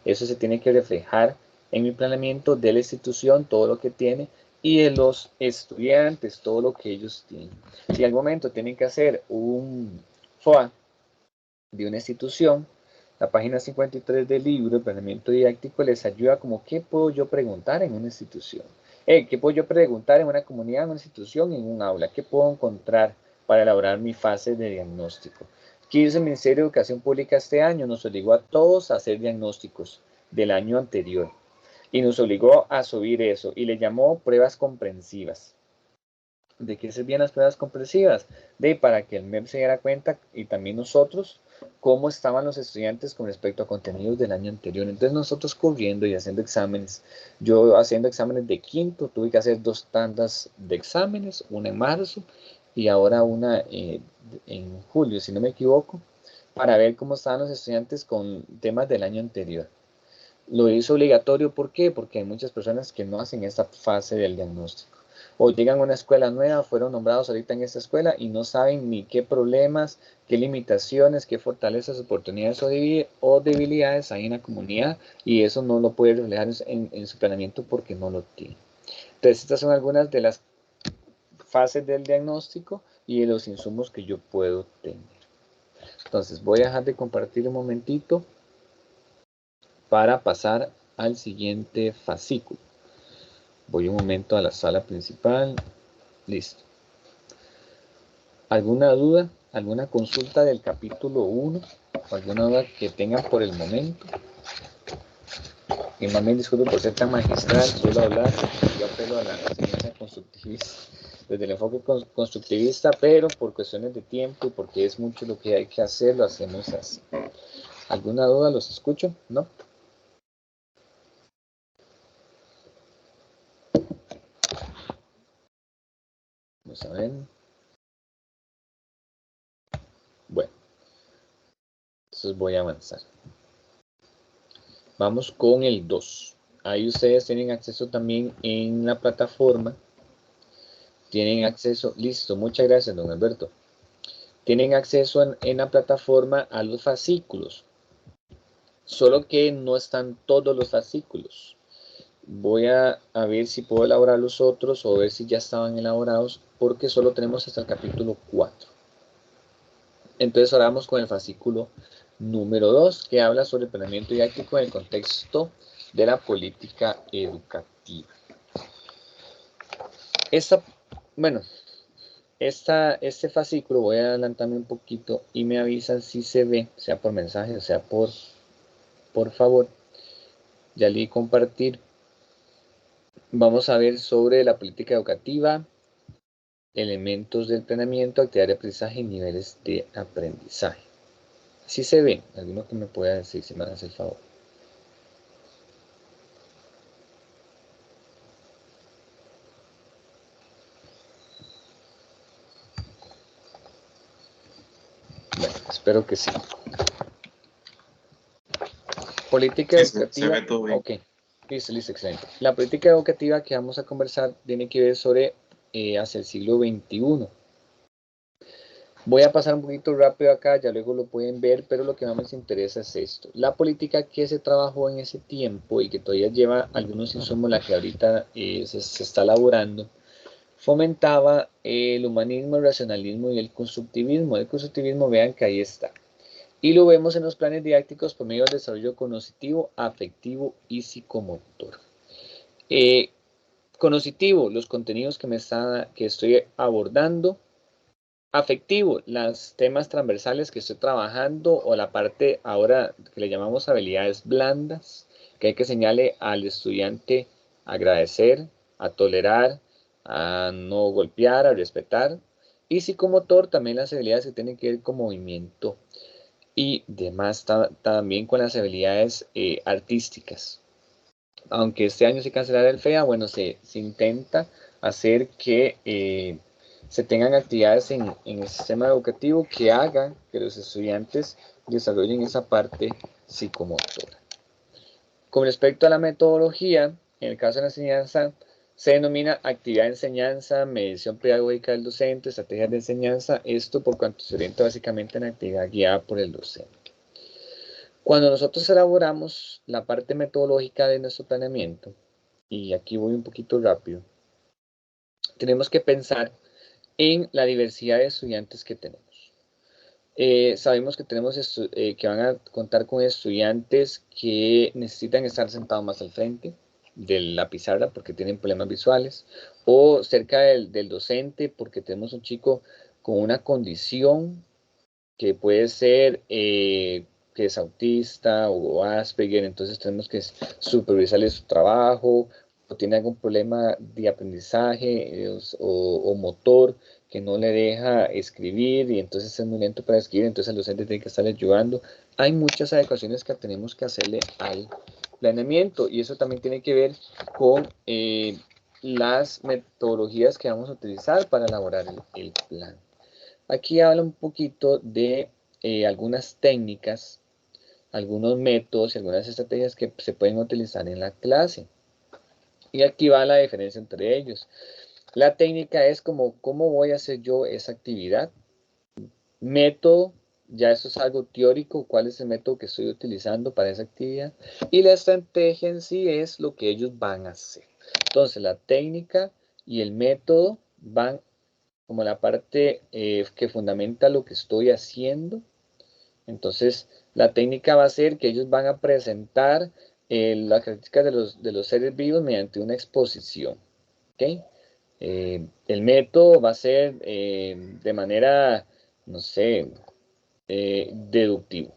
Eso se tiene que reflejar en mi planeamiento de la institución, todo lo que tiene, y de los estudiantes, todo lo que ellos tienen. Si al momento tienen que hacer un FOA de una institución, la página 53 del libro, el planeamiento didáctico, les ayuda como qué puedo yo preguntar en una institución. ¿Qué puedo yo preguntar en una comunidad, en una institución, en un aula? ¿Qué puedo encontrar para elaborar mi fase de diagnóstico? ¿Qué hizo el Ministerio de Educación Pública este año? Nos obligó a todos a hacer diagnósticos del año anterior y nos obligó a subir eso y le llamó pruebas comprensivas. ¿De qué servían las pruebas comprensivas? Para que el MEP se diera cuenta y también nosotros cómo estaban los estudiantes con respecto a contenidos del año anterior. Entonces nosotros corriendo y haciendo exámenes, yo haciendo exámenes de quinto, tuve que hacer 2 tandas de exámenes, una en marzo y ahora una en julio, si no me equivoco, para ver cómo estaban los estudiantes con temas del año anterior. Lo hizo obligatorio, ¿por qué? Porque hay muchas personas que no hacen esta fase del diagnóstico. O llegan a una escuela nueva, fueron nombrados ahorita en esta escuela y no saben ni qué problemas, qué limitaciones, qué fortalezas, oportunidades o debilidades hay en la comunidad y eso no lo puede reflejar en su planeamiento porque no lo tiene. Entonces, estas son algunas de las fases del diagnóstico y de los insumos que yo puedo tener. Entonces, voy a dejar de compartir un momentito para pasar al siguiente fascículo. Voy un momento a la sala principal. Listo. ¿Alguna duda? ¿Alguna consulta del capítulo 1? ¿O alguna duda que tengan por el momento? Y más bien disculpe por ser tan magistral, suelo hablar, yo apelo a la enseñanza constructivista. desde el enfoque constructivista, pero por cuestiones de tiempo y porque es mucho lo que hay que hacer, lo hacemos así. ¿Alguna duda? ¿Los escucho? ¿No? Vamos a ver. Bueno, entonces voy a avanzar. Vamos con el 2. Ahí ustedes tienen acceso también en la plataforma. Tienen acceso, listo, muchas gracias, don Alberto. Tienen acceso en la plataforma a los fascículos, solo que no están todos los fascículos. Voy a ver si puedo elaborar los otros o ver si ya estaban elaborados, porque solo tenemos hasta el capítulo 4. Entonces ahora vamos con el fascículo número 2, que habla sobre el planeamiento didáctico en el contexto de la política educativa. Este fascículo, voy a adelantarme un poquito y me avisan si se ve, sea por mensaje, o sea por favor. Ya le di compartir. Vamos a ver sobre la política educativa, elementos del planeamiento, actividad de aprendizaje y niveles de aprendizaje. Si se ve, alguno que me pueda decir si me hace el favor. Bueno, espero que sí. Política educativa. Se ve todo bien. Ok, listo, excelente. La política educativa que vamos a conversar tiene que ver sobre hacia el siglo XXI. Voy a pasar un poquito rápido acá, ya luego lo pueden ver, pero lo que más nos interesa es esto. La política que se trabajó en ese tiempo y que todavía lleva algunos insumos, la que ahorita se está elaborando, fomentaba el humanismo, el racionalismo y el constructivismo. El constructivismo, vean que ahí está. Y lo vemos en los planes didácticos por medio del desarrollo cognitivo, afectivo y psicomotor. Cognitivo, los contenidos que estoy abordando. Afectivo, los temas transversales que estoy trabajando o la parte ahora que le llamamos habilidades blandas, que hay que enseñarle al estudiante a agradecer, a tolerar, a no golpear, a respetar. Y psicomotor, también las habilidades que tienen que ver con movimiento y demás, también con las habilidades artísticas. Aunque este año se cancelará el FEA, bueno, se intenta hacer que se tengan actividades en el sistema educativo que hagan que los estudiantes desarrollen esa parte psicomotora. Con respecto a la metodología, en el caso de la enseñanza, se denomina actividad de enseñanza, medición pedagógica del docente, estrategias de enseñanza, esto por cuanto se orienta básicamente en la actividad guiada por el docente. Cuando nosotros elaboramos la parte metodológica de nuestro planeamiento, y aquí voy un poquito rápido, tenemos que pensar en la diversidad de estudiantes que tenemos. Sabemos que que van a contar con estudiantes que necesitan estar sentados más al frente de la pizarra porque tienen problemas visuales, o cerca del docente porque tenemos un chico con una condición que puede ser que es autista o Asperger, entonces tenemos que supervisarle su trabajo, o tiene algún problema de aprendizaje o motor que no le deja escribir y entonces es muy lento para escribir, entonces el docente tiene que estarle ayudando. Hay muchas adecuaciones que tenemos que hacerle al planeamiento y eso también tiene que ver con las metodologías que vamos a utilizar para elaborar el plan. Aquí habla un poquito de algunas técnicas, algunos métodos y algunas estrategias que se pueden utilizar en la clase. Y aquí va la diferencia entre ellos. La técnica es como, ¿cómo voy a hacer yo esa actividad? Método, ya eso es algo teórico, cuál es el método que estoy utilizando para esa actividad. Y la estrategia en sí es lo que ellos van a hacer. Entonces, la técnica y el método van como la parte que fundamenta lo que estoy haciendo. Entonces, la técnica va a ser que ellos van a presentar las características de los seres vivos mediante una exposición. ¿Okay? El método va a ser de manera, no sé, deductivo.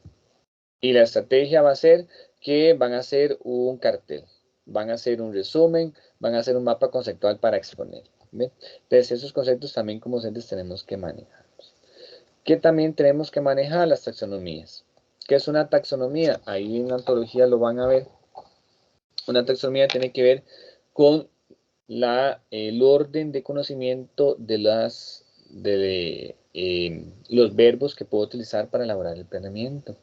Y la estrategia va a ser que van a hacer un cartel, van a hacer un resumen, van a hacer un mapa conceptual para exponer. ¿Ve? Entonces, esos conceptos también como docentes tenemos que manejarlos. ¿Qué también tenemos que manejar? Las taxonomías. ¿Qué es una taxonomía? Ahí en la ontología lo van a ver. Una taxonomía tiene que ver con el orden de conocimiento de los verbos que puedo utilizar para elaborar el planeamiento.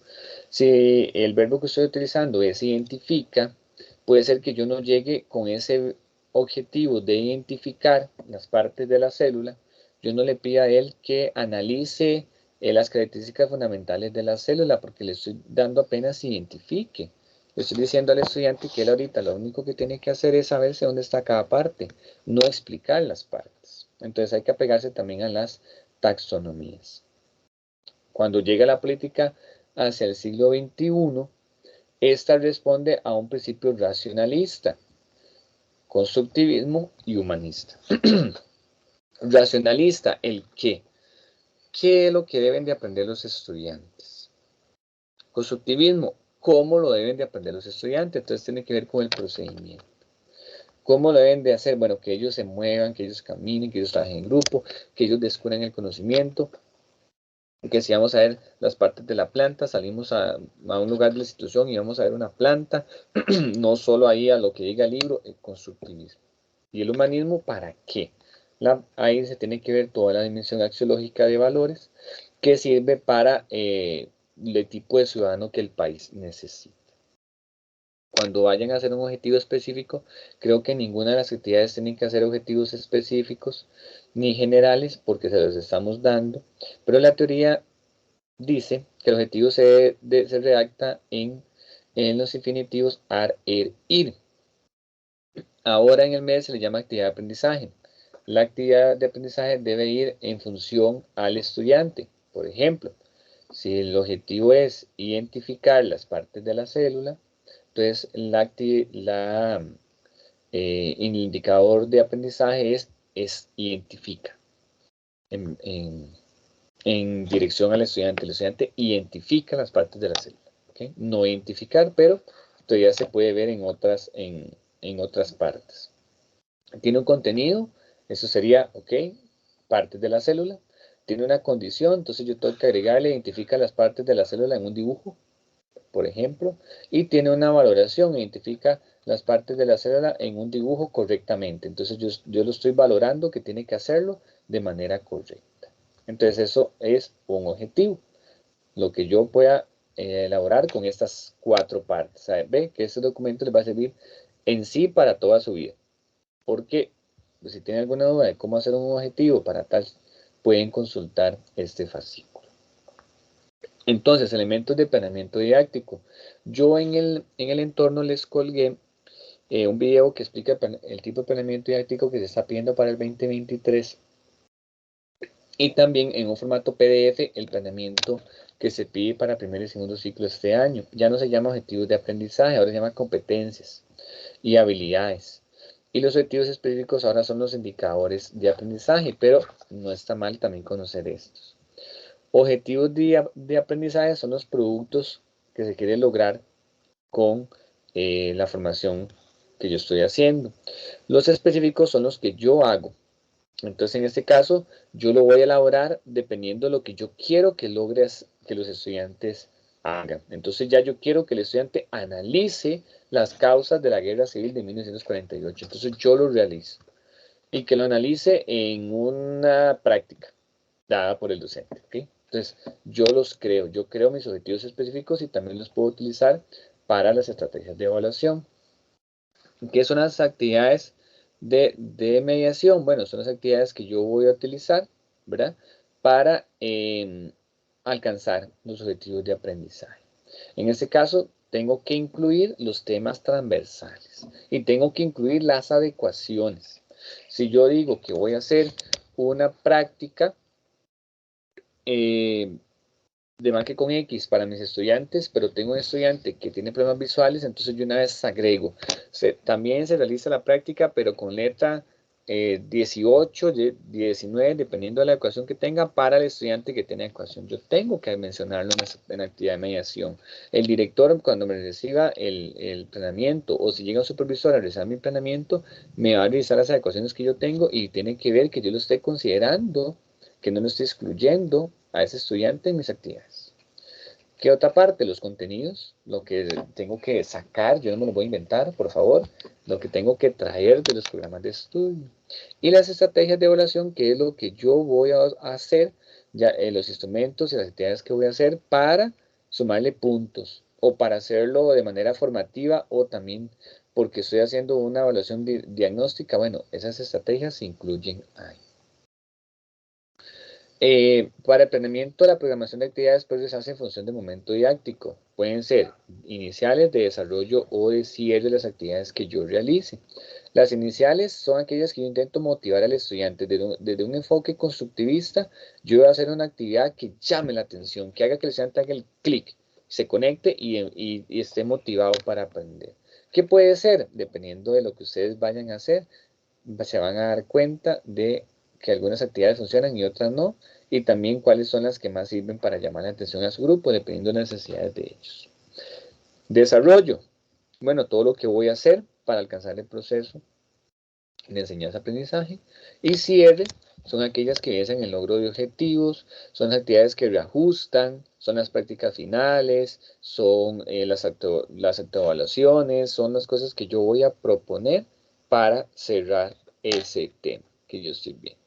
Si el verbo que estoy utilizando es identifica, puede ser que yo no llegue con ese objetivo de identificar las partes de la célula. Yo no le pida a él que analice las características fundamentales de la célula, porque le estoy dando apenas identifique. Le estoy diciendo al estudiante que él ahorita lo único que tiene que hacer es saberse dónde está cada parte, no explicar las partes. Entonces hay que apegarse también a las taxonomías. Cuando llega la política hacia el siglo XXI, esta responde a un principio racionalista, constructivismo y humanista. Racionalista, el qué. ¿Qué es lo que deben de aprender los estudiantes? Constructivismo, ¿cómo lo deben de aprender los estudiantes? Entonces tiene que ver con el procedimiento. ¿Cómo lo deben de hacer? Bueno, que ellos se muevan, que ellos caminen, que ellos trabajen en grupo, que ellos descubran el conocimiento, que si vamos a ver las partes de la planta, salimos a un lugar de la institución y vamos a ver una planta, no solo ahí a lo que diga el libro, el constructivismo. ¿Y el humanismo para qué? Ahí se tiene que ver toda la dimensión axiológica de valores que sirve para el tipo de ciudadano que el país necesita. Cuando vayan a hacer un objetivo específico, creo que ninguna de las actividades tienen que hacer objetivos específicos ni generales porque se los estamos dando, pero la teoría dice que el objetivo se redacta en los infinitivos ar, ir. Ahora en el medio se le llama actividad de aprendizaje. La actividad de aprendizaje debe ir en función al estudiante. Por ejemplo, si el objetivo es identificar las partes de la célula, entonces el indicador de aprendizaje es identifica en dirección al estudiante. El estudiante identifica las partes de la célula. ¿Okay? No identificar, pero todavía se puede ver en otras partes. Tiene un contenido, eso sería, ok, partes de la célula. Tiene una condición, entonces yo tengo que agregarle, identifica las partes de la célula en un dibujo, por ejemplo, y tiene una valoración, identifica las partes de la célula en un dibujo correctamente. Entonces yo lo estoy valorando que tiene que hacerlo de manera correcta. Entonces eso es un objetivo, lo que yo pueda elaborar con estas 4 partes. ¿Sabe? Ve que este documento les va a servir en sí para toda su vida. Porque pues, si tienen alguna duda de cómo hacer un objetivo para tal, pueden consultar este fascículo. Entonces, elementos de planeamiento didáctico. Yo en el entorno les colgué un video que explica el tipo de planeamiento didáctico que se está pidiendo para el 2023. Y también en un formato PDF el planeamiento que se pide para primer y segundo ciclo este año. Ya no se llama objetivos de aprendizaje, ahora se llama competencias y habilidades. Y los objetivos específicos ahora son los indicadores de aprendizaje, pero no está mal también conocer estos. Objetivos de aprendizaje son los productos que se quiere lograr con la formación que yo estoy haciendo. Los específicos son los que yo hago. Entonces, en este caso, yo lo voy a elaborar dependiendo de lo que yo quiero que logres que los estudiantes hagan. Entonces, ya yo quiero que el estudiante analice las causas de la Guerra Civil de 1948. Entonces, yo lo realizo. Y que lo analice en una práctica dada por el docente. ¿Okay? Entonces, yo creo mis objetivos específicos y también los puedo utilizar para las estrategias de evaluación. ¿Qué son las actividades de mediación? Bueno, son las actividades que yo voy a utilizar, ¿verdad? Para alcanzar los objetivos de aprendizaje. En este caso, tengo que incluir los temas transversales y tengo que incluir las adecuaciones. Si yo digo que voy a hacer una práctica de Maque con X para mis estudiantes, pero tengo un estudiante que tiene problemas visuales, entonces yo una vez agrego. También se realiza la práctica, pero con letra 18, 19, dependiendo de la ecuación que tenga, para el estudiante que tiene ecuación. Yo tengo que mencionarlo en la actividad de mediación. El director, cuando me reciba el planeamiento, o si llega un supervisor a revisar mi planeamiento, me va a revisar las ecuaciones que yo tengo y tiene que ver que yo lo esté considerando, que no lo estoy excluyendo a ese estudiante en mis actividades. ¿Qué otra parte? Los contenidos, lo que tengo que sacar, yo no me lo voy a inventar, por favor, lo que tengo que traer de los programas de estudio. Y las estrategias de evaluación, que es lo que yo voy a hacer, ya, los instrumentos y las actividades que voy a hacer para sumarle puntos, o para hacerlo de manera formativa, o también porque estoy haciendo una evaluación diagnóstica. Bueno, esas estrategias se incluyen ahí. Para el planeamiento, la programación de actividades puede se hace en función del momento didáctico. Pueden ser iniciales, de desarrollo o de cierre de las actividades que yo realice. Las iniciales son aquellas que yo intento motivar al estudiante desde un enfoque constructivista. Yo voy a hacer una actividad que llame la atención, que haga que el estudiante haga el clic, se conecte y esté motivado para aprender. ¿Qué puede ser? Dependiendo de lo que ustedes vayan a hacer, se van a dar cuenta de que algunas actividades funcionan y otras no, y también cuáles son las que más sirven para llamar la atención a su grupo, dependiendo de las necesidades de ellos. Desarrollo. Bueno, todo lo que voy a hacer para alcanzar el proceso de enseñanza-aprendizaje. Y cierre son aquellas que viesen el logro de objetivos, son las actividades que reajustan, son las prácticas finales, son las autoevaluaciones, son las cosas que yo voy a proponer para cerrar ese tema que yo estoy viendo.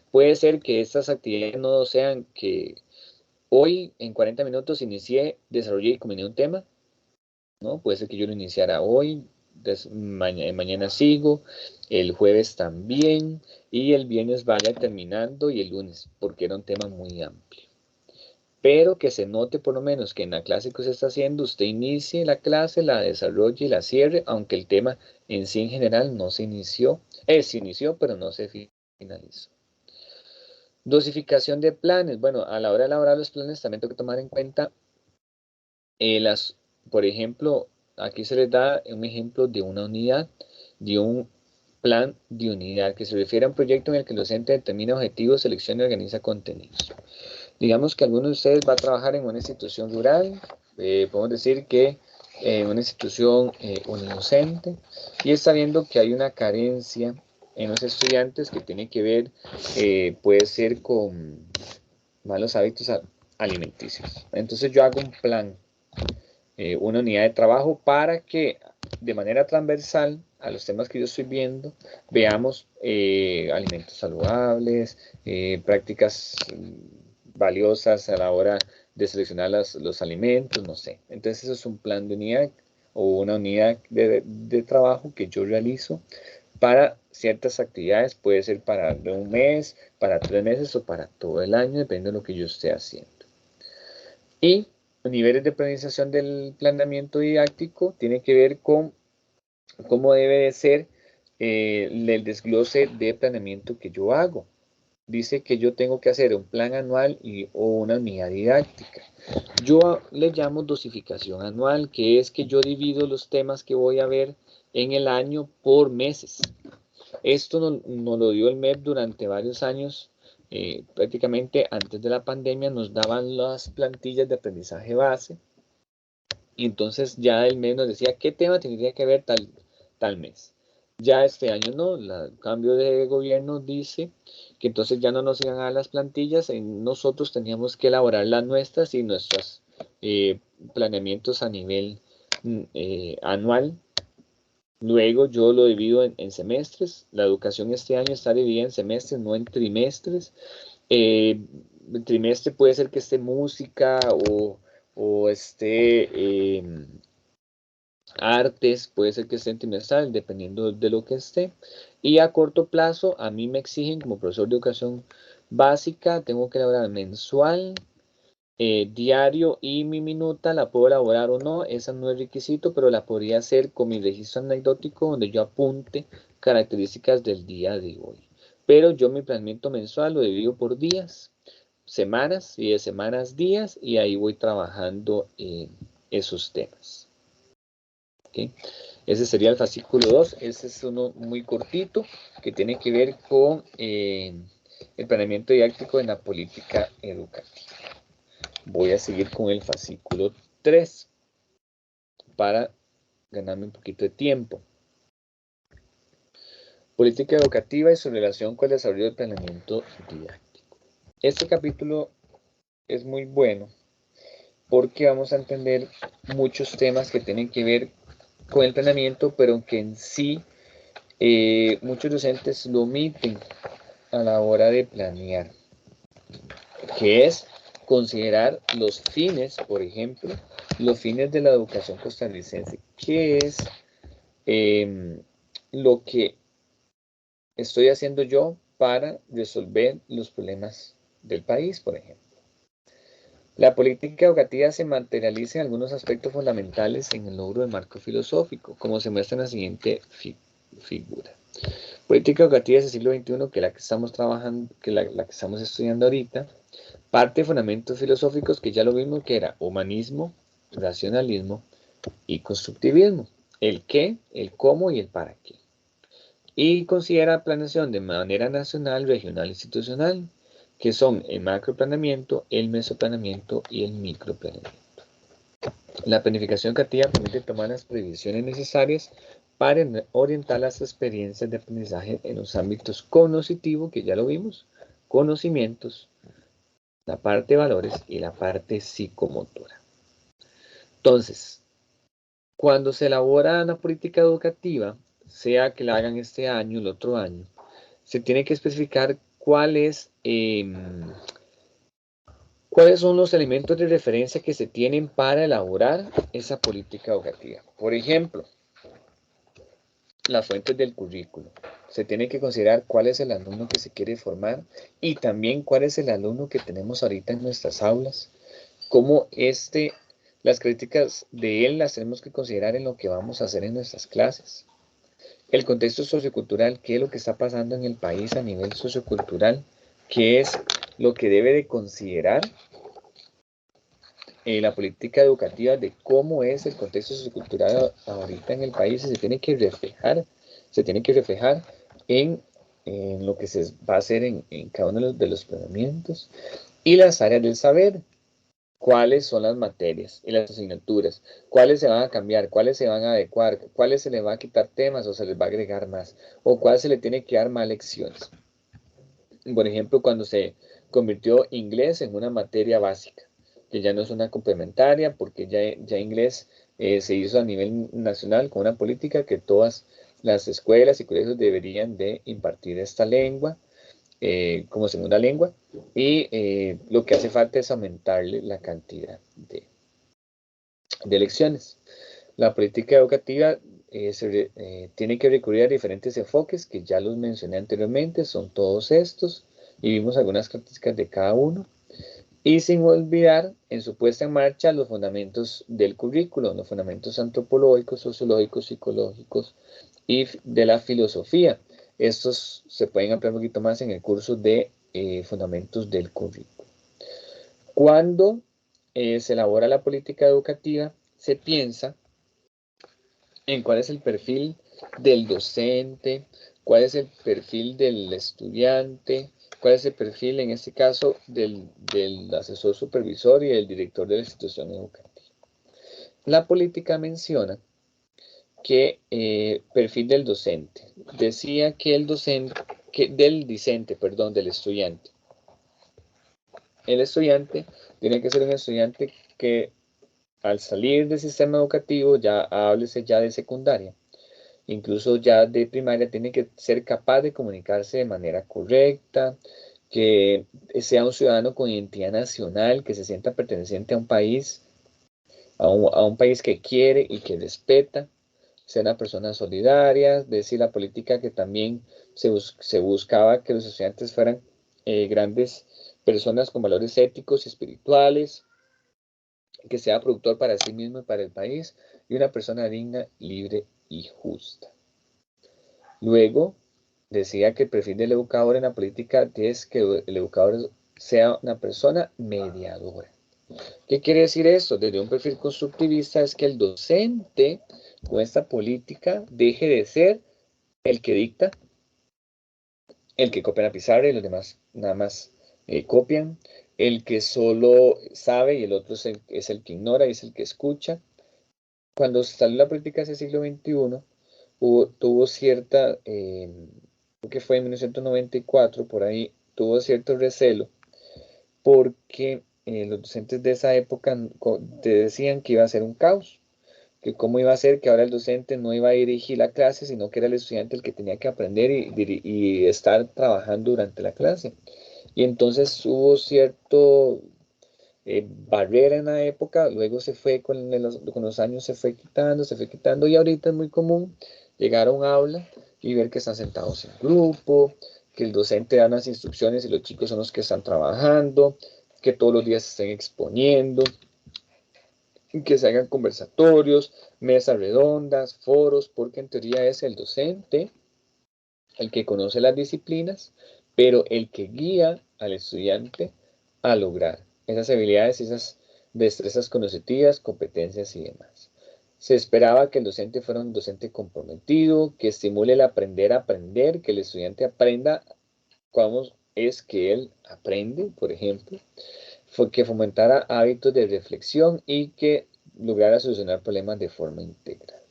Puede ser que estas actividades no sean que hoy en 40 minutos inicié, desarrollé y combiné un tema, ¿no? Puede ser que yo lo iniciara hoy, mañana sigo, el jueves también, y el viernes vaya terminando y el lunes, porque era un tema muy amplio. Pero que se note por lo menos que en la clase que usted está haciendo, usted inicie la clase, la desarrolle y la cierre, aunque el tema en sí en general no se inició, se inició, pero no se finalizó. Dosificación de planes. Bueno, a la hora de elaborar los planes también tengo que tomar en cuenta por ejemplo, aquí se les da un ejemplo de una unidad, de un plan de unidad, que se refiere a un proyecto en el que el docente determina objetivos, selecciona y organiza contenidos. Digamos que alguno de ustedes va a trabajar en una institución rural, podemos decir que en una institución unidocente, y está viendo que hay una carencia en los estudiantes que tiene que ver, puede ser con malos hábitos alimenticios. Entonces yo hago un plan, una unidad de trabajo para que de manera transversal a los temas que yo estoy viendo, veamos alimentos saludables, prácticas valiosas a la hora de seleccionar los alimentos, no sé. Entonces eso es un plan de unidad o una unidad de trabajo que yo realizo para ciertas actividades. Puede ser para un mes, para 3 meses o para todo el año, depende de lo que yo esté haciendo. Y niveles de planificación del planeamiento didáctico tiene que ver con cómo debe de ser el desglose de planeamiento que yo hago. Dice que yo tengo que hacer un plan anual o una unidad didáctica. Yo le llamo dosificación anual, que es que yo divido los temas que voy a ver en el año por meses. Esto nos lo dio el MEP durante varios años. Prácticamente antes de la pandemia nos daban las plantillas de aprendizaje base, y entonces ya el MEP nos decía qué tema tendría que ver tal mes. Ya este año no, el cambio de gobierno dice que entonces ya no nos iban a dar las plantillas, nosotros teníamos que elaborar las nuestras y nuestros planeamientos a nivel anual. Luego yo lo divido en semestres. La educación este año está dividida en semestres, no en trimestres. El trimestre puede ser que esté música o esté artes, puede ser que esté en trimestral, dependiendo de lo que esté. Y a corto plazo, a mí me exigen como profesor de educación básica, tengo que elaborar mensual, diario, y mi minuta la puedo elaborar o no, esa no es requisito, pero la podría hacer con mi registro anecdótico donde yo apunte características del día de hoy. Pero yo mi planeamiento mensual lo divido por días, semanas, y de semanas días, y ahí voy trabajando esos temas. ¿Okay? Ese sería el fascículo 2. Ese es uno muy cortito que tiene que ver con el planeamiento didáctico en la política educativa. Voy a seguir con el fascículo 3 para ganarme un poquito de tiempo. Política educativa y su relación con el desarrollo del planeamiento didáctico. Este capítulo es muy bueno porque vamos a entender muchos temas que tienen que ver con el planeamiento, pero que en sí muchos docentes lo omiten a la hora de planear, que es considerar los fines, por ejemplo, los fines de la educación costarricense. ¿Qué es lo que estoy haciendo yo para resolver los problemas del país, por ejemplo? La política educativa se materializa en algunos aspectos fundamentales en el logro del marco filosófico, como se muestra en la siguiente figura. Política educativa del siglo XXI, que es la que estamos trabajando, que la que estamos estudiando ahorita, parte de fundamentos filosóficos que ya lo vimos, que era humanismo, racionalismo y constructivismo. El qué, el cómo y el para qué. Y considera planeación de manera nacional, regional e institucional, que son el macroplaneamiento, el mesoplaneamiento y el microplaneamiento. La planificación educativa permite tomar las previsiones necesarias para orientar las experiencias de aprendizaje en los ámbitos cognitivo, que ya lo vimos, conocimientos, la parte de valores y la parte psicomotora. Entonces, cuando se elabora una política educativa, sea que la hagan este año o el otro año, se tiene que especificar cuáles son los elementos de referencia que se tienen para elaborar esa política educativa. Por ejemplo, las fuentes del currículo. Se tiene que considerar cuál es el alumno que se quiere formar y también cuál es el alumno que tenemos ahorita en nuestras aulas. Cómo las críticas de él las tenemos que considerar en lo que vamos a hacer en nuestras clases. El contexto sociocultural, qué es lo que está pasando en el país a nivel sociocultural, qué es lo que debe de considerar la política educativa de cómo es el contexto sociocultural ahorita en el país, y se tiene que reflejar en lo que se va a hacer en cada uno de los planeamientos. Y las áreas del saber, cuáles son las materias y las asignaturas, cuáles se van a cambiar, cuáles se van a adecuar, cuáles se les va a quitar temas o se les va a agregar más, o cuáles se le tiene que dar más lecciones. Por ejemplo, cuando se convirtió inglés en una materia básica, que ya no es una complementaria, porque ya inglés se hizo a nivel nacional con una política que todas las escuelas y colegios deberían de impartir esta lengua como segunda lengua, y lo que hace falta es aumentarle la cantidad de lecciones. La política educativa tiene que recurrir a diferentes enfoques que ya los mencioné anteriormente, son todos estos, y vimos algunas características de cada uno. Y sin olvidar en su puesta en marcha los fundamentos del currículo, los fundamentos antropológicos, sociológicos, psicológicos y de la filosofía. Estos se pueden ampliar un poquito más en el curso de fundamentos del currículo. Cuando se elabora la política educativa, se piensa en cuál es el perfil del docente, cuál es el perfil del estudiante, cuál es el perfil, en este caso, del asesor supervisor y del director de la institución educativa. La política menciona que perfil del docente. Decía que del estudiante. El estudiante tiene que ser un estudiante que al salir del sistema educativo, háblese ya de secundaria, incluso ya de primaria, tiene que ser capaz de comunicarse de manera correcta, que sea un ciudadano con identidad nacional, que se sienta perteneciente a un país, a un país que quiere y que respeta, ser una persona solidaria. Decir la política que también se buscaba que los estudiantes fueran grandes personas con valores éticos y espirituales, que sea productor para sí mismo y para el país, y una persona digna, libre y justa. Luego, decía que el perfil del educador en la política es que el educador sea una persona mediadora. ¿Qué quiere decir esto? Desde un perfil constructivista es que el docente con esta política deje de ser el que dicta, el que copia la pizarra y los demás nada más copian, el que solo sabe y el otro es el que ignora y es el que escucha. Cuando salió la política ese siglo XXI, tuvo cierta, creo que fue en 1994, por ahí, tuvo cierto recelo, porque los docentes de esa época te decían que iba a ser un caos, que cómo iba a ser que ahora el docente no iba a dirigir la clase, sino que era el estudiante el que tenía que aprender y estar trabajando durante la clase. Y entonces hubo cierto barrera en la época, luego se fue con los años, se fue quitando y ahorita es muy común llegar a un aula y ver que están sentados en grupo, que el docente da las instrucciones y los chicos son los que están trabajando, que todos los días se estén exponiendo, que se hagan conversatorios, mesas redondas, foros, porque en teoría es el docente el que conoce las disciplinas, pero el que guía al estudiante a lograr esas habilidades, esas destrezas conocitivas, competencias y demás. Se esperaba que el docente fuera un docente comprometido, que estimule el aprender a aprender, que el estudiante aprenda cómo es que él aprende, por ejemplo, que fomentara hábitos de reflexión y que lograra solucionar problemas de forma integral.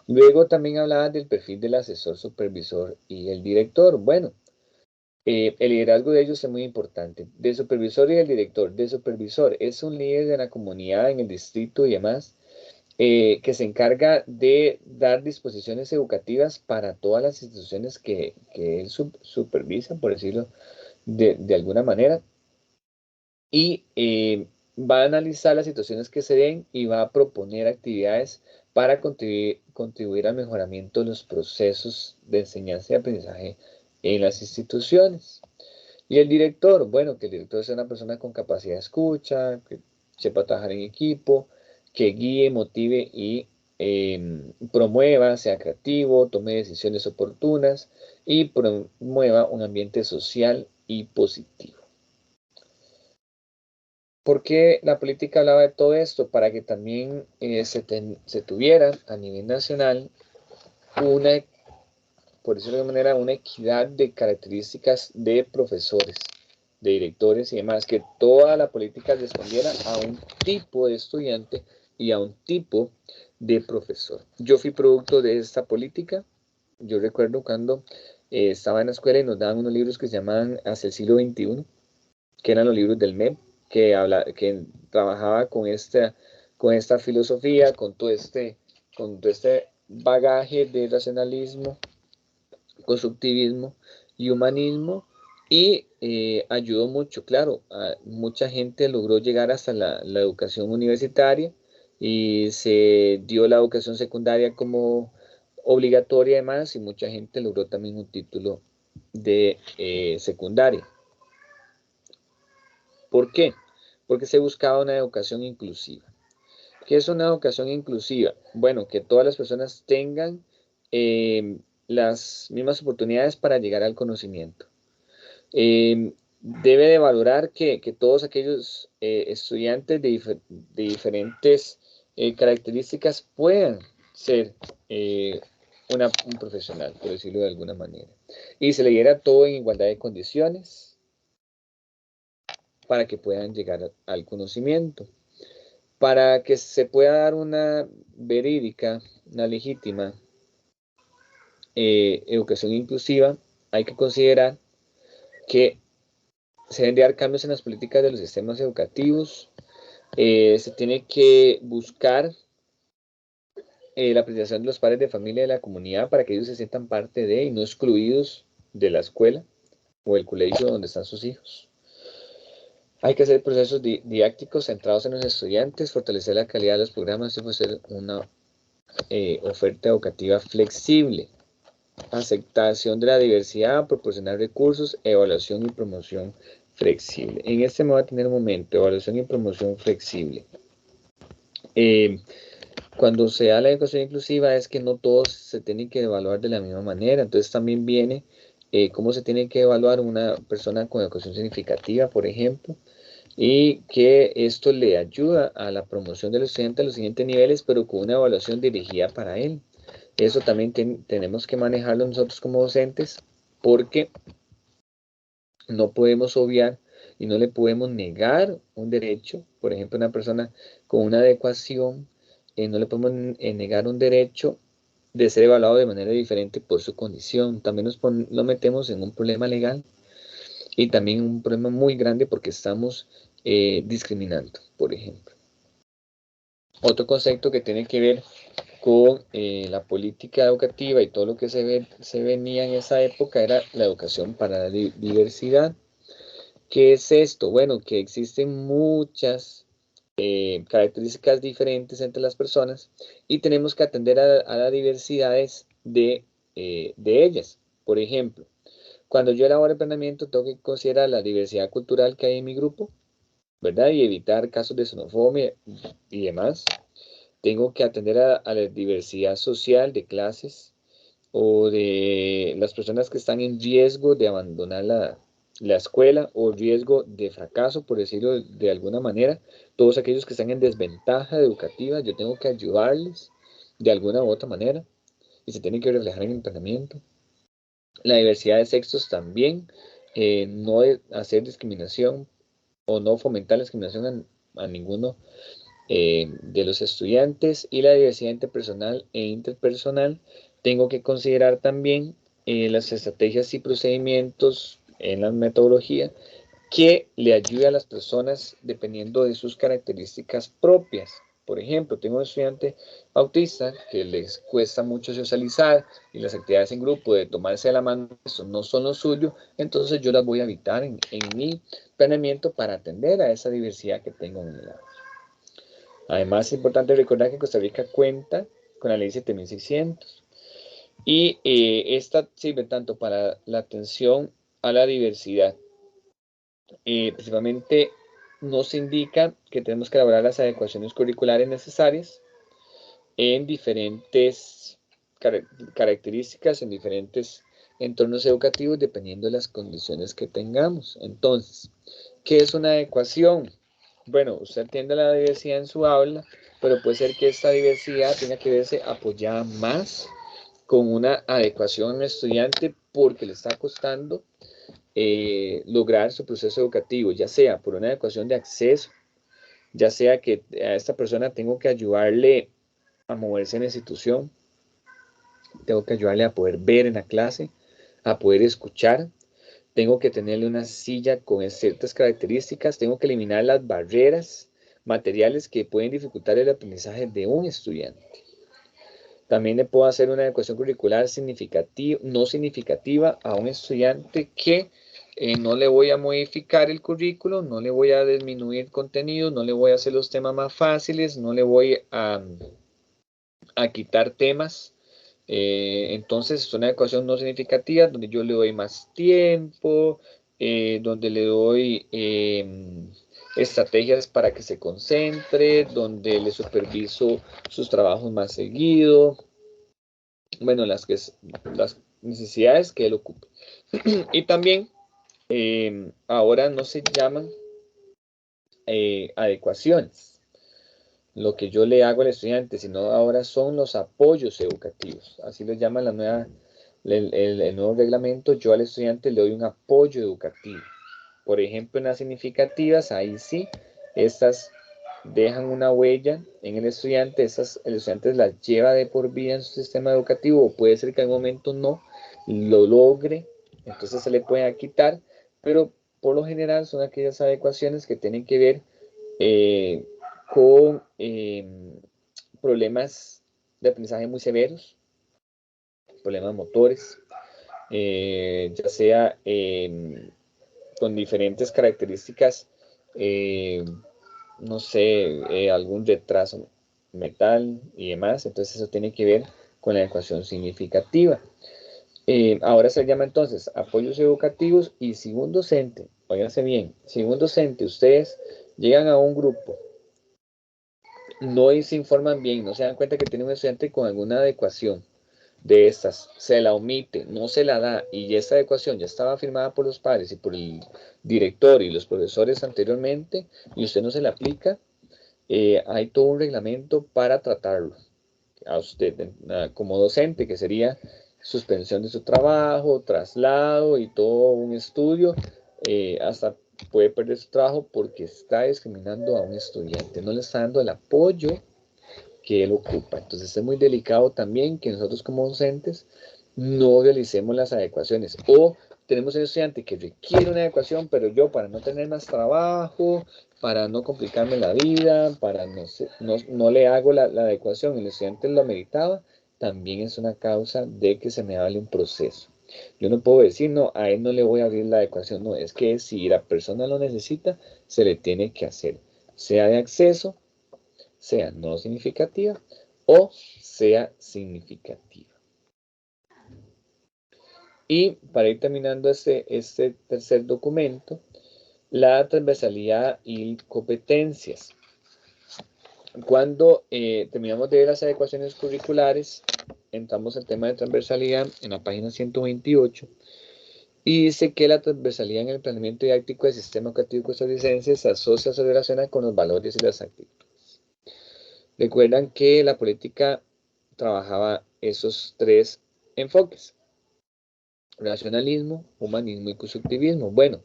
Luego también hablaba del perfil del asesor, supervisor y el director. Bueno, el liderazgo de ellos es muy importante. Del supervisor y el director. Del supervisor es un líder de la comunidad en el distrito y demás, que se encarga de dar disposiciones educativas para todas las instituciones que él supervisa, por decirlo de alguna manera, y va a analizar las situaciones que se den y va a proponer actividades para contribuir al mejoramiento de los procesos de enseñanza y aprendizaje en las instituciones. Y el director, bueno, que el director sea una persona con capacidad de escucha, que sepa trabajar en equipo, que guíe, motive y promueva, sea creativo, tome decisiones oportunas y promueva un ambiente social y positivo. ¿Por qué la política hablaba de todo esto? Para que también se tuviera a nivel nacional una, por decirlo de alguna manera, una equidad de características de profesores, de directores y demás, que toda la política respondiera a un tipo de estudiante y a un tipo de profesor. Yo fui producto de esta política. Yo recuerdo cuando estaba en la escuela y nos daban unos libros que se llamaban Hacia el siglo XXI, que eran los libros del MEP, que trabajaba con esta filosofía, con todo este bagaje de racionalismo, constructivismo y humanismo, y ayudó mucho, claro, mucha gente logró llegar hasta la educación universitaria y se dio la educación secundaria como obligatoria además, y mucha gente logró también un título de secundaria. ¿Por qué? Porque se buscaba una educación inclusiva. ¿Qué es una educación inclusiva? Bueno, que todas las personas tengan las mismas oportunidades para llegar al conocimiento. Debe de valorar que todos aquellos estudiantes de diferentes características puedan ser un profesional, por decirlo de alguna manera. Y se le diera todo en igualdad de condiciones para que puedan llegar al conocimiento. Para que se pueda dar una verídica, una legítima educación inclusiva, hay que considerar que se deben dar cambios en las políticas de los sistemas educativos, se tiene que buscar la participación de los padres de familia de la comunidad para que ellos se sientan parte de y no excluidos de la escuela o el colegio donde están sus hijos. Hay que hacer procesos didácticos centrados en los estudiantes, fortalecer la calidad de los programas y ofrecer una oferta educativa flexible, aceptación de la diversidad, proporcionar recursos, evaluación y promoción flexible. En este me voy a tener un momento, evaluación y promoción flexible. Cuando se da la educación inclusiva es que no todos se tienen que evaluar de la misma manera, entonces también viene cómo se tiene que evaluar una persona con educación significativa, por ejemplo, y que esto le ayuda a la promoción del estudiante a los siguientes niveles, pero con una evaluación dirigida para él. Eso también tenemos que manejarlo nosotros como docentes, porque no podemos obviar y no le podemos negar un derecho. Por ejemplo, una persona con una adecuación, no le podemos negar un derecho de ser evaluado de manera diferente por su condición. También lo metemos en un problema legal y también un problema muy grande porque estamos discriminando, por ejemplo. Otro concepto que tiene que ver con la política educativa y todo lo que se venía en esa época era la educación para la diversidad. ¿Qué es esto? Bueno, que existen muchas características diferentes entre las personas y tenemos que atender a las diversidades de ellas. Por ejemplo, cuando yo elaboro el planeamiento, tengo que considerar la diversidad cultural que hay en mi grupo, ¿verdad? Y evitar casos de xenofobia y demás. Tengo que atender a la diversidad social de clases o de las personas que están en riesgo de abandonar la escuela o riesgo de fracaso, por decirlo de alguna manera. Todos aquellos que están en desventaja educativa, yo tengo que ayudarles de alguna u otra manera y se tiene que reflejar en el planeamiento. La diversidad de sexos también, no hacer discriminación o no fomentar la discriminación a ninguno de los estudiantes, y la diversidad interpersonal e interpersonal. Tengo que considerar también las estrategias y procedimientos en la metodología que le ayude a las personas dependiendo de sus características propias. Por ejemplo, tengo un estudiante autista que les cuesta mucho socializar y las actividades en grupo de tomarse de la mano, eso no son lo suyo, entonces yo las voy a evitar en mi planeamiento para atender a esa diversidad que tengo en el aula. Además, es importante recordar que Costa Rica cuenta con la ley 7600 y esta sirve tanto para la atención a la diversidad. Principalmente nos indica que tenemos que elaborar las adecuaciones curriculares necesarias en diferentes características, en diferentes entornos educativos, dependiendo de las condiciones que tengamos. Entonces, ¿qué es una adecuación? Bueno, usted atiende a la diversidad en su aula, pero puede ser que esta diversidad tenga que verse apoyada más con una adecuación al estudiante porque le está costando lograr su proceso educativo, ya sea por una adecuación de acceso, ya sea que a esta persona tengo que ayudarle a moverse en la institución, tengo que ayudarle a poder ver en la clase, a poder escuchar, tengo que tenerle una silla con ciertas características, tengo que eliminar las barreras materiales que pueden dificultar el aprendizaje de un estudiante. También le puedo hacer una adecuación curricular significativa, no significativa a un estudiante que no le voy a modificar el currículo, no le voy a disminuir contenido, no le voy a hacer los temas más fáciles, no le voy a quitar temas. Entonces es una adecuación no significativa donde yo le doy más tiempo, donde le doy estrategias para que se concentre, donde le superviso sus trabajos más seguido. Bueno, las necesidades que él ocupe. Y también ahora no se llaman adecuaciones lo que yo le hago al estudiante, sino ahora son los apoyos educativos. Así lo llama el nuevo reglamento. Yo al estudiante le doy un apoyo educativo. Por ejemplo, en las significativas, ahí sí, estas dejan una huella en el estudiante, el estudiante las lleva de por vida en su sistema educativo, o puede ser que en algún momento no lo logre, entonces se le puede quitar, pero por lo general son aquellas adecuaciones que tienen que ver con problemas de aprendizaje muy severos, problemas motores, ya sea con diferentes características, no sé, algún retraso mental y demás, entonces eso tiene que ver con la adecuación significativa. Ahora se llama entonces apoyos educativos. Y si un docente, óiganse bien, si un docente, ustedes llegan a un grupo, no se informan bien, no se dan cuenta que tiene un estudiante con alguna adecuación, de estas se la omite, no se la da, y esta adecuación ya estaba firmada por los padres y por el director y los profesores anteriormente, y usted no se la aplica, hay todo un reglamento para tratarlo a usted como docente, que sería suspensión de su trabajo, traslado y todo un estudio, hasta puede perder su trabajo porque está discriminando a un estudiante, no le está dando el apoyo que él ocupa. Entonces es muy delicado también que nosotros como docentes no realicemos las adecuaciones. O tenemos un estudiante que requiere una adecuación, pero yo para no tener más trabajo, para no complicarme la vida, para no le hago la adecuación, el estudiante lo meritaba, también es una causa de que se me hable un proceso. Yo no puedo decir, no, a él no le voy a abrir la adecuación, no, es que si la persona lo necesita, se le tiene que hacer, sea de acceso, sea no significativa o sea significativa. Y para ir terminando este tercer documento, la transversalidad y competencias. Cuando terminamos de ver las adecuaciones curriculares, entramos al tema de transversalidad en la página 128 y dice que la transversalidad en el planeamiento didáctico del sistema educativo costarricense se asocia, se relaciona con los valores y las actitudes. Recuerdan que la política trabajaba esos tres enfoques: racionalismo, humanismo y constructivismo. Bueno,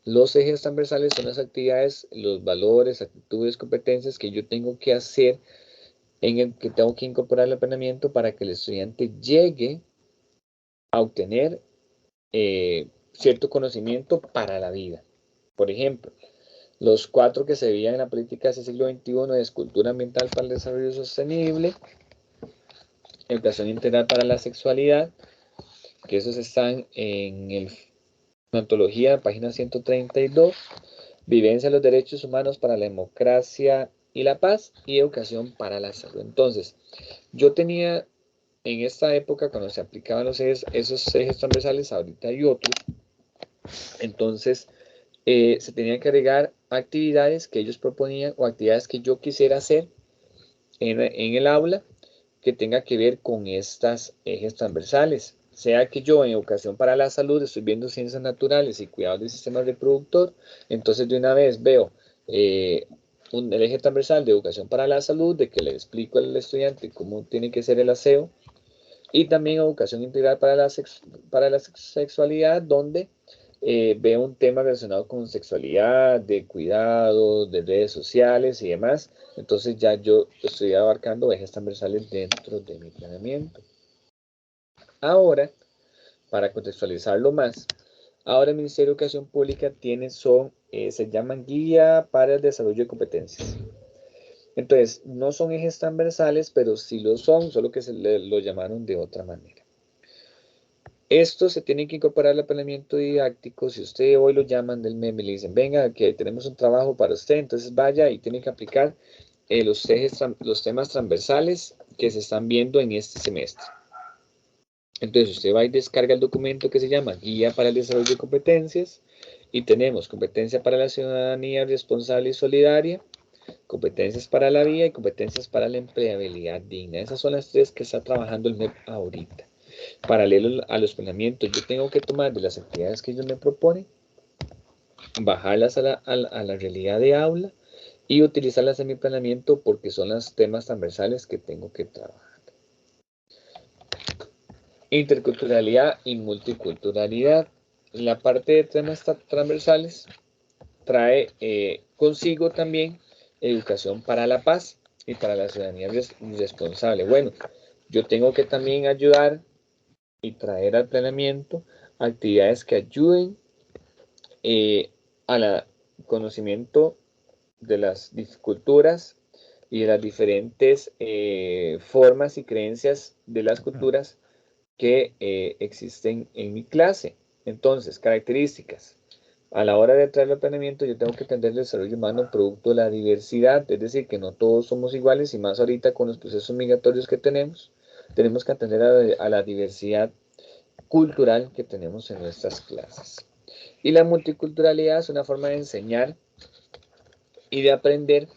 los ejes transversales son las actividades, los valores, actitudes, competencias que yo tengo que hacer, en el que tengo que incorporar el planeamiento para que el estudiante llegue a obtener cierto conocimiento para la vida. Por ejemplo, los 4 que se veían en la política de ese siglo XXI es cultura ambiental para el desarrollo sostenible, educación integral para la sexualidad, que esos están en la antología, página 132, vivencia de los derechos humanos para la democracia y la paz, y educación para la salud. Entonces, yo tenía en esta época, cuando se aplicaban esos ejes transversales, ahorita hay otros, entonces se tenían que agregar actividades que ellos proponían o actividades que yo quisiera hacer en el aula que tenga que ver con estas ejes transversales. Sea que yo en educación para la salud estoy viendo ciencias naturales y cuidados del sistema reproductor, entonces de una vez veo el eje transversal de educación para la salud, de que le explico al estudiante cómo tiene que ser el aseo, y también educación integral para la sexualidad, donde veo un tema relacionado con sexualidad, de cuidado, de redes sociales y demás. Entonces ya yo estoy abarcando ejes transversales dentro de mi planeamiento. Ahora, para contextualizarlo más, ahora el Ministerio de Educación Pública se llaman Guía para el Desarrollo de Competencias. Entonces, no son ejes transversales, pero sí lo son, solo que lo llamaron de otra manera. Esto se tiene que incorporar al planeamiento didáctico. Si usted hoy lo llaman del MEM y le dicen, venga, que tenemos un trabajo para usted, entonces vaya y tiene que aplicar los temas transversales que se están viendo en este semestre. Entonces usted va y descarga el documento que se llama Guía para el Desarrollo de Competencias, y tenemos competencia para la ciudadanía responsable y solidaria, competencias para la vida y competencias para la empleabilidad digna. Esas son las 3 que está trabajando el MEP ahorita. Paralelo a los planeamientos, yo tengo que tomar de las actividades que ellos me proponen, bajarlas a la realidad de aula y utilizarlas en mi planeamiento, porque son los temas transversales que tengo que trabajar. Interculturalidad y multiculturalidad. La parte de temas transversales trae consigo también educación para la paz y para la ciudadanía responsable. Bueno, yo tengo que también ayudar y traer al planeamiento actividades que ayuden al conocimiento de las culturas y de las diferentes formas y creencias de las culturas que existen en mi clase. Entonces, características. A la hora de traer el planeamiento, yo tengo que entender el desarrollo humano producto de la diversidad, es decir, que no todos somos iguales, y más ahorita con los procesos migratorios que tenemos que atender a la diversidad cultural que tenemos en nuestras clases. Y la multiculturalidad es una forma de enseñar y de aprender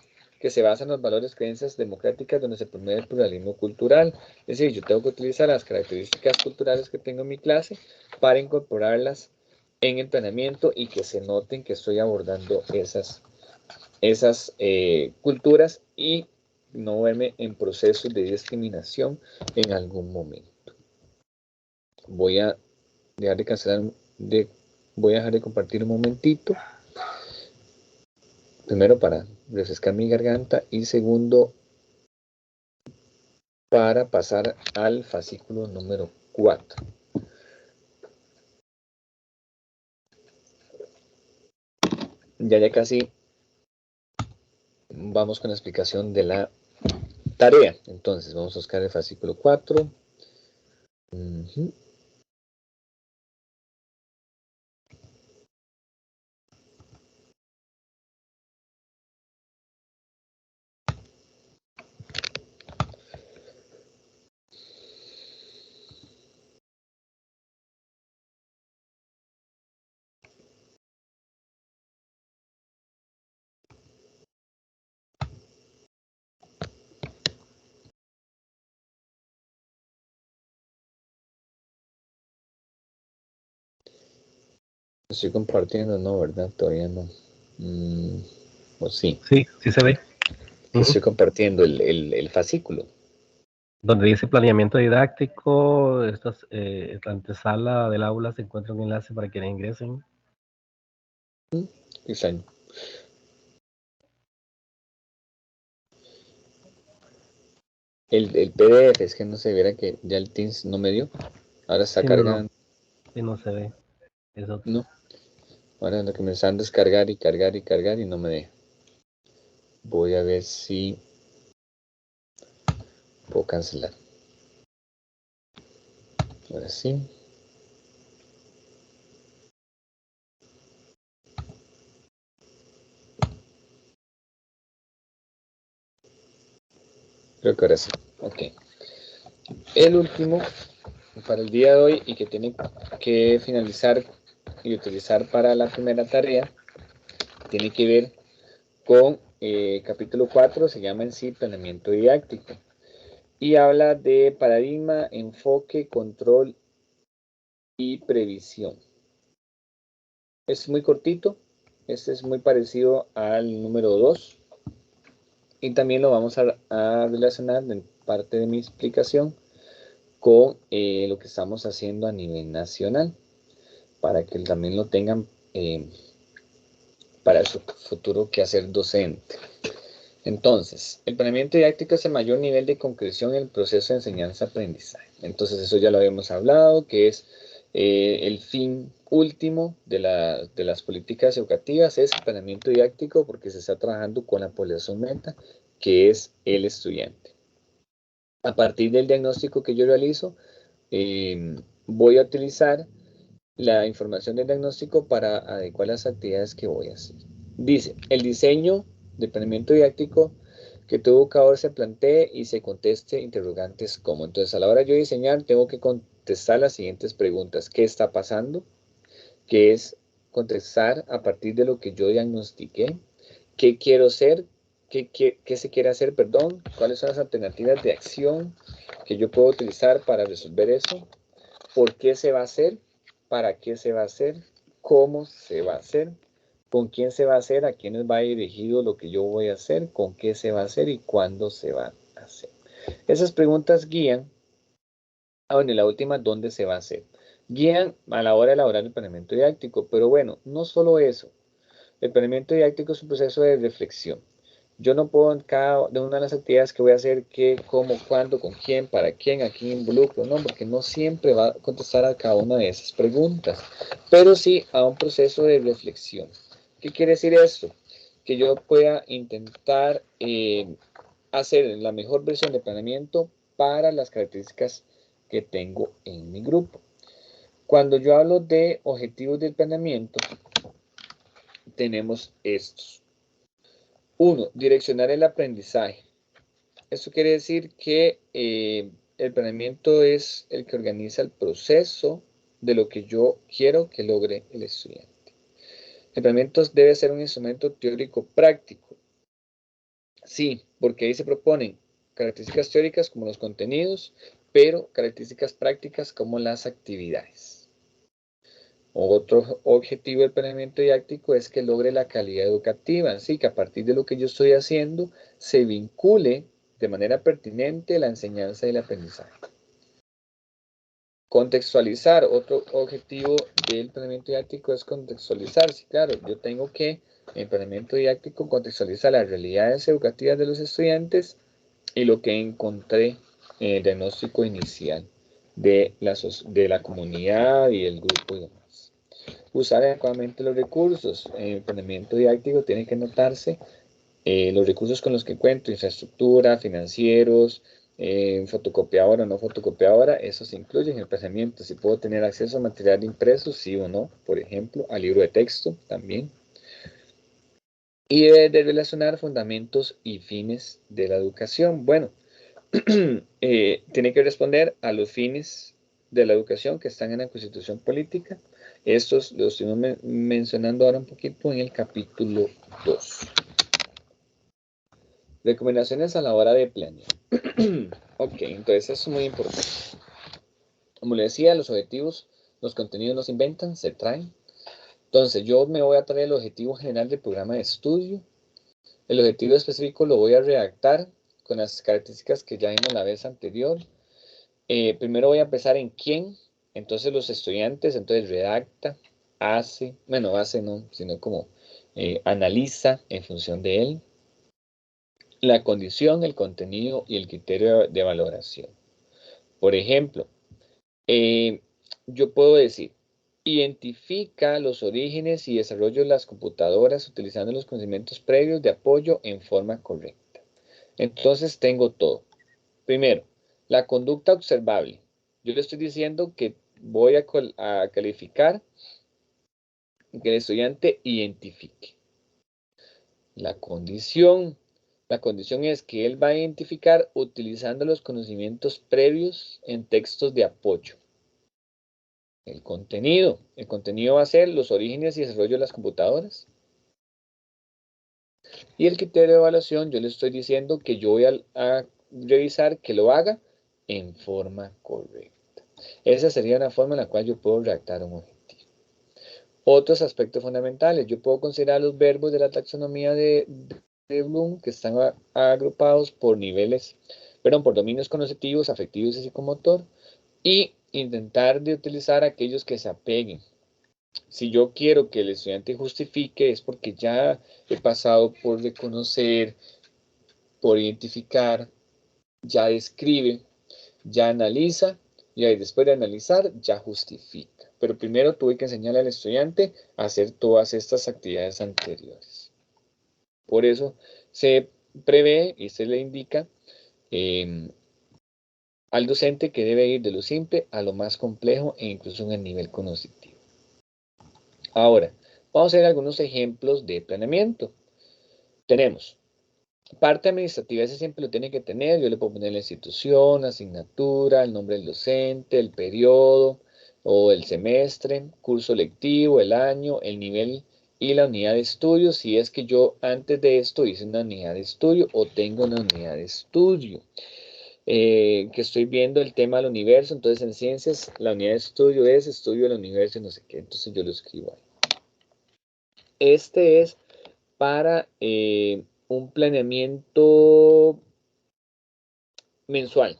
que se basa en los valores, creencias democráticas donde se promueve el pluralismo cultural. Es decir, yo tengo que utilizar las características culturales que tengo en mi clase para incorporarlas en el planeamiento y que se noten que estoy abordando esas culturas y no verme en procesos de discriminación en algún momento. Voy a dejar de cancelar, voy a dejar de compartir un momentito. Primero para refrescar mi garganta y segundo para pasar al fascículo número 4. Ya casi vamos con la explicación de la tarea. Entonces vamos a buscar el fascículo 4. Estoy compartiendo, no, ¿verdad? Todavía no. ¿O sí? Sí, sí se ve. Estoy compartiendo el fascículo. Donde dice planeamiento didáctico, la antesala del aula se encuentra un enlace para quienes ingresen. Extraño. El PDF es que no se viera que ya el Teams no me dio. Ahora está Sí, cargando. Sí, no se ve. Eso. No. Ahora lo que me está dando es cargar y cargar y cargar y no me deja. Voy a ver si puedo cancelar. Ahora sí. Creo que ahora sí. Ok. El último para el día de hoy y que tiene que finalizar y utilizar para la primera tarea tiene que ver con capítulo 4, se llama en sí planeamiento didáctico y habla de paradigma, enfoque, control y previsión. Es muy cortito, este es muy parecido al número 2 y también lo vamos a relacionar en parte de mi explicación con lo que estamos haciendo a nivel nacional para que también lo tengan para su futuro quehacer docente. Entonces, el planeamiento didáctico es el mayor nivel de concreción en el proceso de enseñanza-aprendizaje. Entonces, eso ya lo habíamos hablado, que es el fin último de las políticas educativas, es el planeamiento didáctico porque se está trabajando con la población meta, que es el estudiante. A partir del diagnóstico que yo realizo, voy a utilizar la información del diagnóstico para adecuar las actividades que voy a hacer. Dice, el diseño de planeamiento didáctico que tu educador se plantee y se conteste interrogantes como. Entonces, a la hora de yo diseñar, tengo que contestar las siguientes preguntas. ¿Qué está pasando? ¿Qué es contestar a partir de lo que yo diagnostiqué? ¿Qué quiero hacer? ¿Qué se quiere hacer? Perdón. ¿Cuáles son las alternativas de acción que yo puedo utilizar para resolver eso? ¿Por qué se va a hacer? ¿Para qué se va a hacer? ¿Cómo se va a hacer? ¿Con quién se va a hacer? ¿A quiénes va dirigido lo que yo voy a hacer? ¿Con qué se va a hacer? ¿Y cuándo se va a hacer? Esas preguntas guían, bueno, y la última, ¿dónde se va a hacer? Guían a la hora de elaborar el planeamiento didáctico, pero bueno, no solo eso. El planeamiento didáctico es un proceso de reflexión. Yo no puedo en cada una de las actividades que voy a hacer, qué, cómo, cuándo, con quién, para quién, a quién involucro, no, porque no siempre va a contestar a cada una de esas preguntas, pero sí a un proceso de reflexión. ¿Qué quiere decir esto? Que yo pueda intentar hacer la mejor versión de planeamiento para las características que tengo en mi grupo. Cuando yo hablo de objetivos del planeamiento, tenemos estos. 1. Direccionar el aprendizaje. Esto quiere decir que el planeamiento es el que organiza el proceso de lo que yo quiero que logre el estudiante. El planeamiento debe ser un instrumento teórico práctico. Sí, porque ahí se proponen características teóricas como los contenidos, pero características prácticas como las actividades. Otro objetivo del planeamiento didáctico es que logre la calidad educativa, así que a partir de lo que yo estoy haciendo se vincule de manera pertinente la enseñanza y el aprendizaje. Contextualizar, otro objetivo del planeamiento didáctico es contextualizar. Sí, claro, yo tengo que en planeamiento didáctico contextualizar las realidades educativas de los estudiantes y lo que encontré en el diagnóstico inicial de la comunidad y el grupo y demás. Usar adecuadamente los recursos. En el planeamiento didáctico tiene que notarse los recursos con los que cuento, infraestructura, financieros, fotocopiadora o no fotocopiadora, eso se incluye en el planeamiento. Si puedo tener acceso a material impreso, sí o no, por ejemplo, al libro de texto también. Y debe de relacionar fundamentos y fines de la educación. Bueno, tiene que responder a los fines de la educación que están en la Constitución Política. Estos los estoy mencionando ahora un poquito en el capítulo 2. Recomendaciones a la hora de planear. Ok, entonces eso es muy importante. Como le decía, los objetivos, los contenidos no se inventan, se traen. Entonces yo me voy a traer el objetivo general del programa de estudio. El objetivo específico lo voy a redactar con las características que ya vimos la vez anterior. Primero voy a empezar en quién. Entonces los estudiantes, entonces redacta, hace no, sino como analiza en función de él. La condición, el contenido y el criterio de valoración. Por ejemplo, yo puedo decir, identifica los orígenes y desarrollo de las computadoras utilizando los conocimientos previos de apoyo en forma correcta. Entonces tengo todo. Primero, la conducta observable. Yo le estoy diciendo que voy a calificar que el estudiante identifique. La condición es que él va a identificar utilizando los conocimientos previos en textos de apoyo. El contenido va a ser los orígenes y desarrollo de las computadoras. Y el criterio de evaluación, yo le estoy diciendo que yo voy a revisar que lo haga en forma correcta. Esa sería una forma en la cual yo puedo redactar un objetivo. Otros aspectos fundamentales, yo puedo considerar los verbos de la taxonomía de Bloom que están agrupados por niveles, por dominios conocitivos, afectivos y psicomotor, y intentar de utilizar aquellos que se apeguen. Si yo quiero que el estudiante justifique, es porque ya he pasado por reconocer, por identificar, ya describe, ya analiza, y ahí después de analizar, ya justifica. Pero primero tuve que enseñarle al estudiante a hacer todas estas actividades anteriores. Por eso se prevé y se le indica al docente que debe ir de lo simple a lo más complejo e incluso en el nivel cognitivo. Ahora, vamos a ver algunos ejemplos de planeamiento. Tenemos parte administrativa, ese siempre lo tiene que tener. Yo le puedo poner la institución, la asignatura, el nombre del docente, el periodo o el semestre, curso lectivo, el año, el nivel y la unidad de estudio. Si es que yo antes de esto hice una unidad de estudio o tengo una unidad de estudio. Que estoy viendo el tema del universo, entonces en ciencias la unidad de estudio es estudio del universo y no sé qué, entonces yo lo escribo ahí. Este es para un planeamiento mensual.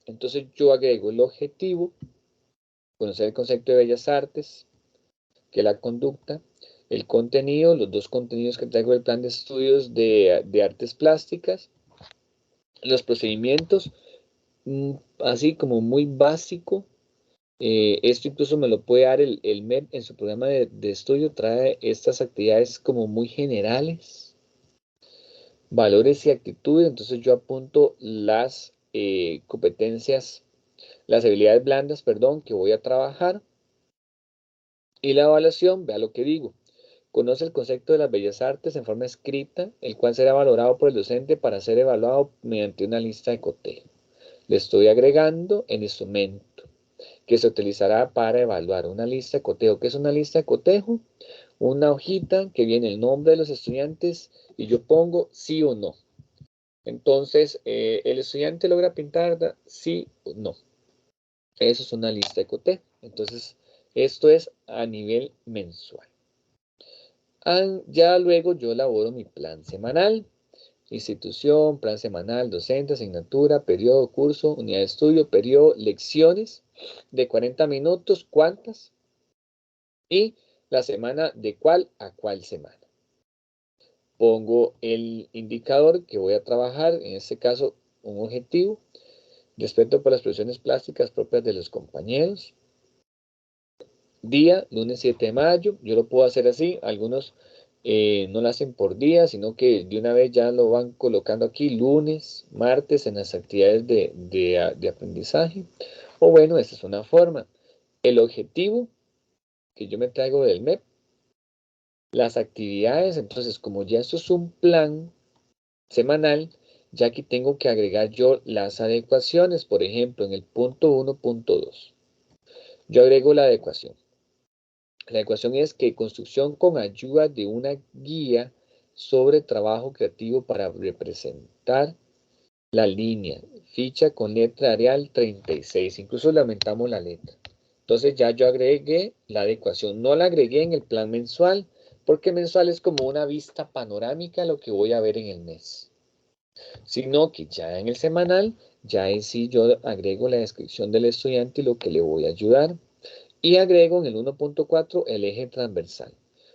Entonces yo agrego el objetivo, conocer el concepto de bellas artes, que es la conducta, el contenido, los dos contenidos que traigo del plan de estudios de artes plásticas, los procedimientos, así como muy básico. Esto incluso me lo puede dar el MEP en su programa de estudio, trae estas actividades como muy generales. Valores y actitudes, entonces yo apunto las competencias, las habilidades blandas, que voy a trabajar. Y la evaluación, vea lo que digo. Conoce el concepto de las bellas artes en forma escrita, el cual será valorado por el docente para ser evaluado mediante una lista de cotejo. Le estoy agregando el instrumento que se utilizará para evaluar una lista de cotejo. ¿Qué es una lista de cotejo? Una hojita que viene el nombre de los estudiantes y yo pongo sí o no. Entonces, ¿el estudiante logra pintar? Sí o no. Eso es una lista de cotejo. Entonces, esto es a nivel mensual. Ya luego yo elaboro mi plan semanal. Institución, plan semanal, docente, asignatura, periodo, curso, unidad de estudio, periodo, lecciones de 40 minutos, ¿cuántas? Y la semana de cuál a cuál semana. Pongo el indicador que voy a trabajar, en este caso un objetivo, respeto por las expresiones plásticas propias de los compañeros. Día, lunes 7 de mayo, yo lo puedo hacer así, algunos no lo hacen por día, sino que de una vez ya lo van colocando aquí, lunes, martes, en las actividades de aprendizaje. O bueno, esta es una forma. El objetivo que yo me traigo del MEP, las actividades, entonces como ya esto es un plan semanal, ya aquí tengo que agregar yo las adecuaciones, por ejemplo, en el punto 1.2. Yo agrego la adecuación. La ecuación es que construcción con ayuda de una guía sobre trabajo creativo para representar la línea. Ficha con letra Arial 36. Incluso le aumentamos la letra. Entonces ya yo agregué la adecuación. No la agregué en el plan mensual, porque mensual es como una vista panorámica de lo que voy a ver en el mes. Sino que ya en el semanal, ya en sí yo agrego la descripción del estudiante y lo que le voy a ayudar. Y agrego en el 1.4 el eje transversal.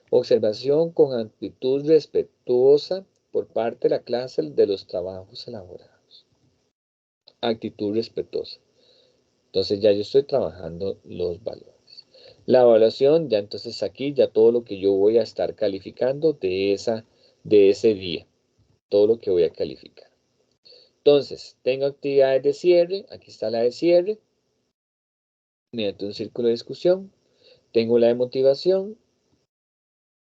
Observación con actitud respetuosa por parte de la clase de los trabajos elaborados. Actitud respetuosa. Entonces ya yo estoy trabajando los valores. La evaluación, ya entonces aquí ya todo lo que yo voy a estar calificando de ese día. Todo lo que voy a calificar. Entonces, tengo actividades de cierre. Aquí está la de cierre. Mediante un círculo de discusión. Tengo la de motivación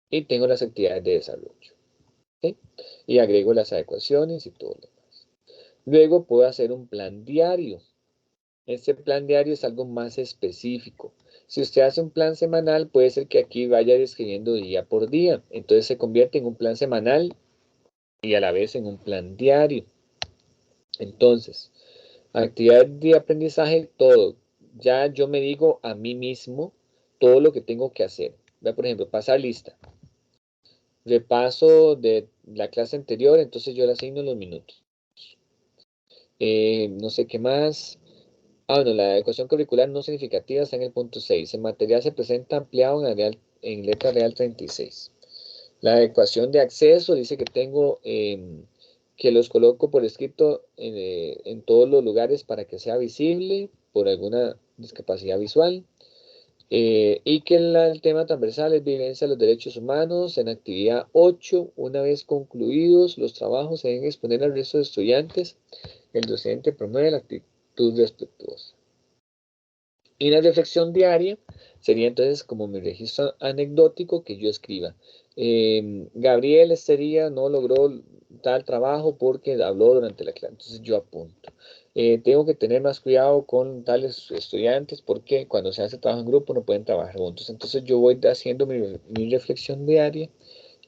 y tengo las actividades de desarrollo. ¿Sí? Y agrego las adecuaciones y todo lo demás. Luego puedo hacer un plan diario. Este plan diario es algo más específico. Si usted hace un plan semanal, puede ser que aquí vaya describiendo día por día. Entonces se convierte en un plan semanal y a la vez en un plan diario. Entonces, actividad de aprendizaje, todo. Ya yo me digo a mí mismo todo lo que tengo que hacer. Vea, por ejemplo, pasar lista. Repaso de la clase anterior, entonces yo le asigno los minutos. No sé qué más. Bueno, la adecuación curricular no significativa está en el punto 6. El material se presenta ampliado en letra real 36. La adecuación de acceso dice que tengo que los coloco por escrito en todos los lugares para que sea visible por alguna discapacidad visual. Y que el tema transversal es vivencia de los derechos humanos. En actividad 8, una vez concluidos los trabajos, se deben exponer al resto de estudiantes. El docente promueve la actitud respetuosa. Y la reflexión diaria sería entonces como mi registro anecdótico que yo escriba. Gabriel este día no logró tal trabajo porque habló durante la clase. Entonces yo apunto. Tengo que tener más cuidado con tales estudiantes porque cuando se hace trabajo en grupo no pueden trabajar juntos. Entonces yo voy haciendo mi reflexión diaria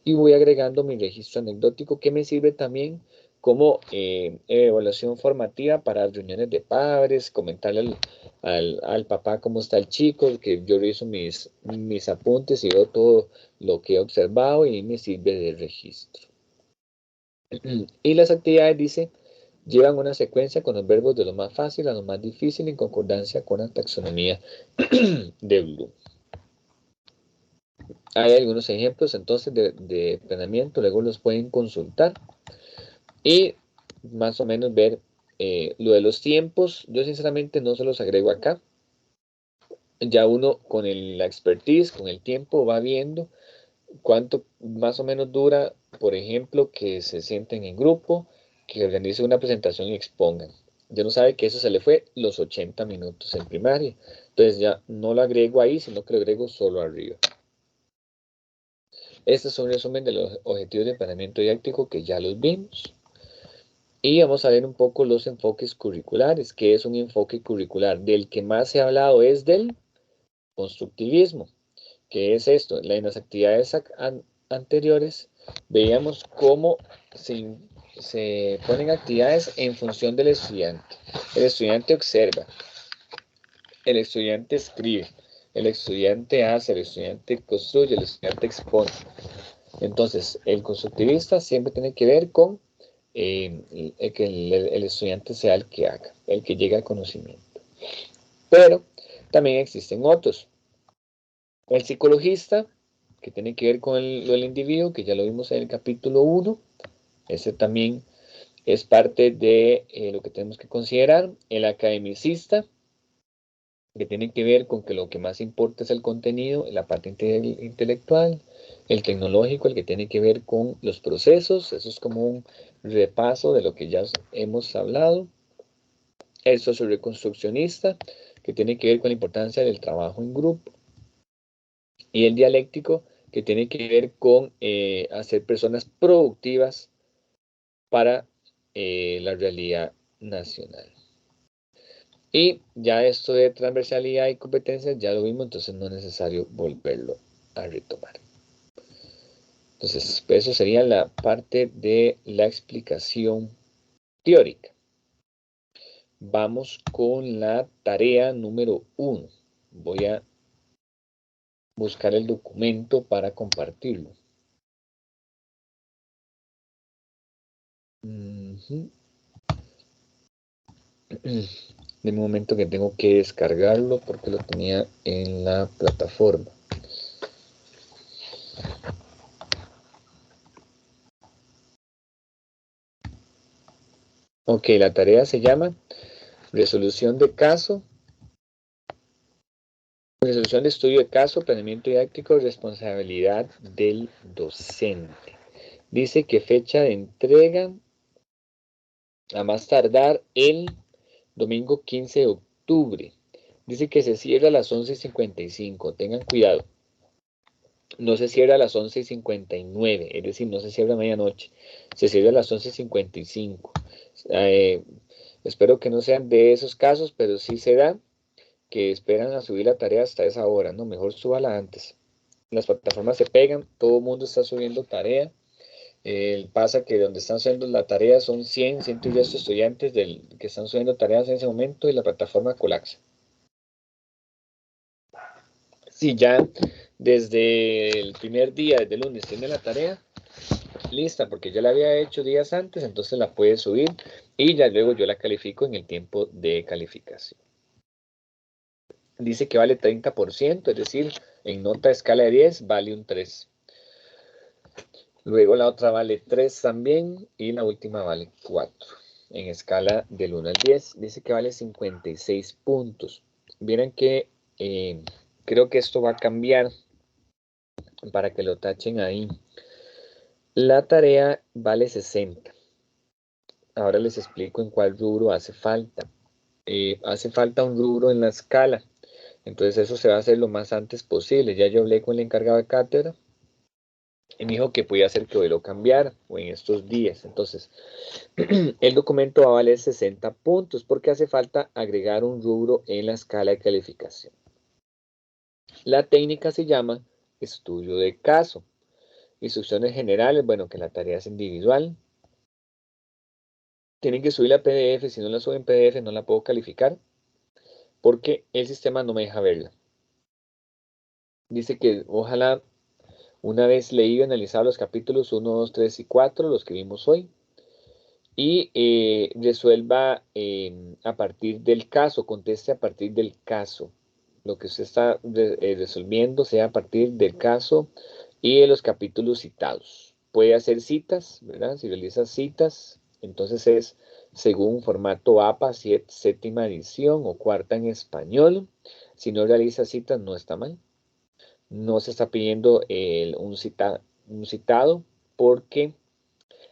y voy agregando mi registro anecdótico que me sirve también como evaluación formativa para reuniones de padres, comentarle al papá cómo está el chico, que yo reviso mis apuntes y veo todo lo que he observado y me sirve de registro. Y las actividades, dice, llevan una secuencia con los verbos de lo más fácil a lo más difícil en concordancia con la taxonomía de Bloom. Hay algunos ejemplos entonces de planeamiento, luego los pueden consultar y más o menos ver lo de los tiempos. Yo sinceramente no se los agrego acá. Ya uno con la expertise, con el tiempo va viendo cuánto más o menos dura, por ejemplo, que se sienten en grupo, que organicen una presentación y expongan. Ya no sabe que eso se le fue los 80 minutos en primaria. Entonces ya no lo agrego ahí, sino que lo agrego solo arriba. Este es un resumen de los objetivos de planeamiento didáctico que ya los vimos. Y vamos a ver un poco los enfoques curriculares. ¿Qué es un enfoque curricular? Del que más se ha hablado es del constructivismo. ¿Qué es esto? En las actividades anteriores veíamos cómo se se ponen actividades en función del estudiante. El estudiante observa, el estudiante escribe, el estudiante hace, el estudiante construye, el estudiante expone. Entonces, el constructivista siempre tiene que ver con que el estudiante sea el que haga, el que llegue al conocimiento. Pero también existen otros. El psicologista, que tiene que ver con lo del individuo, que ya lo vimos en el capítulo 1, ese también es parte de lo que tenemos que considerar. El academicista, que tiene que ver con que lo que más importa es el contenido, la parte intelectual. El tecnológico, el que tiene que ver con los procesos, eso es como un repaso de lo que ya hemos hablado. El socio-reconstruccionista, que tiene que ver con la importancia del trabajo en grupo. Y el dialéctico, que tiene que ver con hacer personas productivas para la realidad nacional. Y ya esto de transversalidad y competencias ya lo vimos, entonces no es necesario volverlo a retomar. Entonces, eso sería la parte de la explicación teórica. Vamos con la tarea número 1. Voy a buscar el documento para compartirlo. De momento que tengo que descargarlo porque lo tenía en la plataforma. Ok, la tarea se llama resolución de caso, resolución de estudio de caso, planeamiento didáctico, responsabilidad del docente. Dice que fecha de entrega a más tardar el domingo 15 de octubre. Dice que se cierra a las 11:55. Tengan cuidado. No se cierra a las 11:59, es decir, no se cierra a medianoche. Se cierra a las 11:55. Espero que no sean de esos casos, pero sí se da que esperan a subir la tarea hasta esa hora, ¿no? Mejor súbala antes. Las plataformas se pegan, todo el mundo está subiendo tarea. Pasa que donde están subiendo la tarea son 100, 110 estudiantes que están subiendo tareas en ese momento y la plataforma colapsa. Si ya desde el primer día, desde el lunes, tiene la tarea lista, porque yo la había hecho días antes, entonces la puede subir y ya luego yo la califico en el tiempo de calificación. Dice que vale 30%, es decir, en nota de escala de 10 vale un 3. Luego la otra vale 3 también y la última vale 4. En escala del 1 al 10 dice que vale 56 puntos. Miren que creo que esto va a cambiar para que lo tachen ahí. La tarea vale 60. Ahora les explico en cuál rubro hace falta. Hace falta un rubro en la escala. Entonces eso se va a hacer lo más antes posible. Ya yo hablé con el encargado de cátedra y me dijo que podía hacer que hoy lo cambiara o en estos días. Entonces, el documento va a valer 60 puntos porque hace falta agregar un rubro en la escala de calificación. La técnica se llama estudio de caso. Instrucciones generales, bueno, que la tarea es individual. Tienen que subir la PDF, si no la suben PDF no la puedo calificar porque el sistema no me deja verla. Dice que ojalá una vez leído y analizado los capítulos 1, 2, 3 y 4, los que vimos hoy, y resuelva a partir del caso, conteste a partir del caso. Lo que usted está resolviendo sea a partir del caso y de los capítulos citados. Puede hacer citas, ¿verdad? Si realiza citas, entonces es según formato APA, séptima edición o cuarta en español. Si no realiza citas, no está mal. No se está pidiendo un citado porque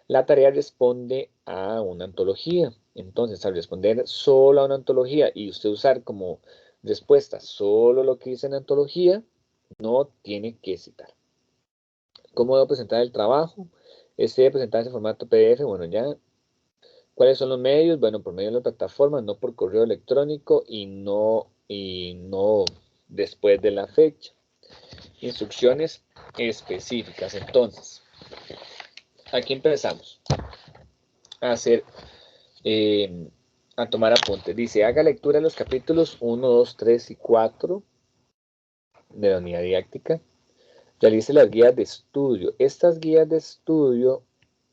la tarea responde a una antología. Entonces, al responder solo a una antología y usted usar como respuesta solo lo que dice en la antología, no tiene que citar. ¿Cómo debo presentar el trabajo? Este debe presentarse en formato PDF. Bueno, ya. ¿Cuáles son los medios? Bueno, por medio de la plataforma, no por correo electrónico y no después de la fecha. Instrucciones específicas. Entonces, aquí empezamos. a hacer, a tomar apuntes. Dice, haga lectura de los capítulos 1, 2, 3 y 4 de la unidad didáctica. Realice las guías de estudio. Estas guías de estudio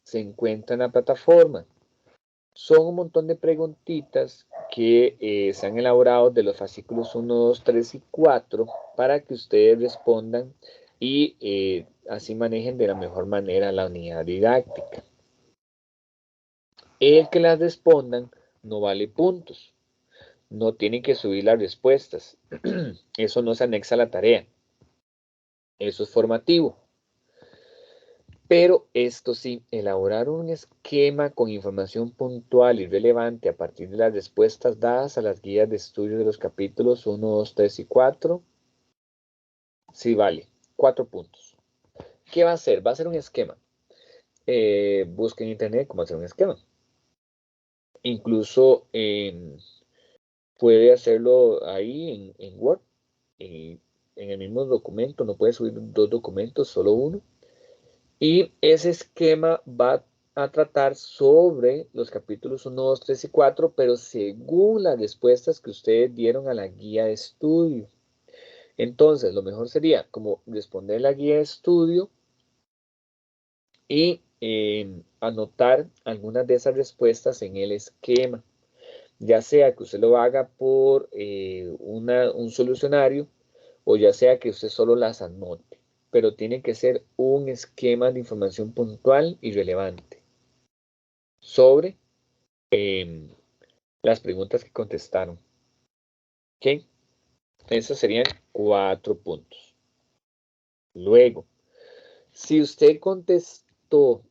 se encuentran en la plataforma. Son un montón de preguntitas que se han elaborado de los fascículos 1, 2, 3 y 4 para que ustedes respondan y así manejen de la mejor manera la unidad didáctica. El que las respondan no vale puntos. No tienen que subir las respuestas. Eso no se anexa a la tarea. Eso es formativo. Pero esto sí, elaborar un esquema con información puntual y relevante a partir de las respuestas dadas a las guías de estudio de los capítulos 1, 2, 3 y 4, sí vale, 4 puntos. ¿Qué va a hacer? Va a ser un esquema. Busca en internet cómo hacer un esquema. Incluso puede hacerlo ahí en Word, en el mismo documento, no puede subir 2 documentos, solo uno. Y ese esquema va a tratar sobre los capítulos 1, 2, 3 y 4, pero según las respuestas que ustedes dieron a la guía de estudio. Entonces, lo mejor sería como responder la guía de estudio y anotar algunas de esas respuestas en el esquema. Ya sea que usted lo haga por un solucionario o ya sea que usted solo las anote. Pero tiene que ser un esquema de información puntual y relevante sobre las preguntas que contestaron. ¿Ok? Esos serían 4 puntos. Luego, si usted contestó,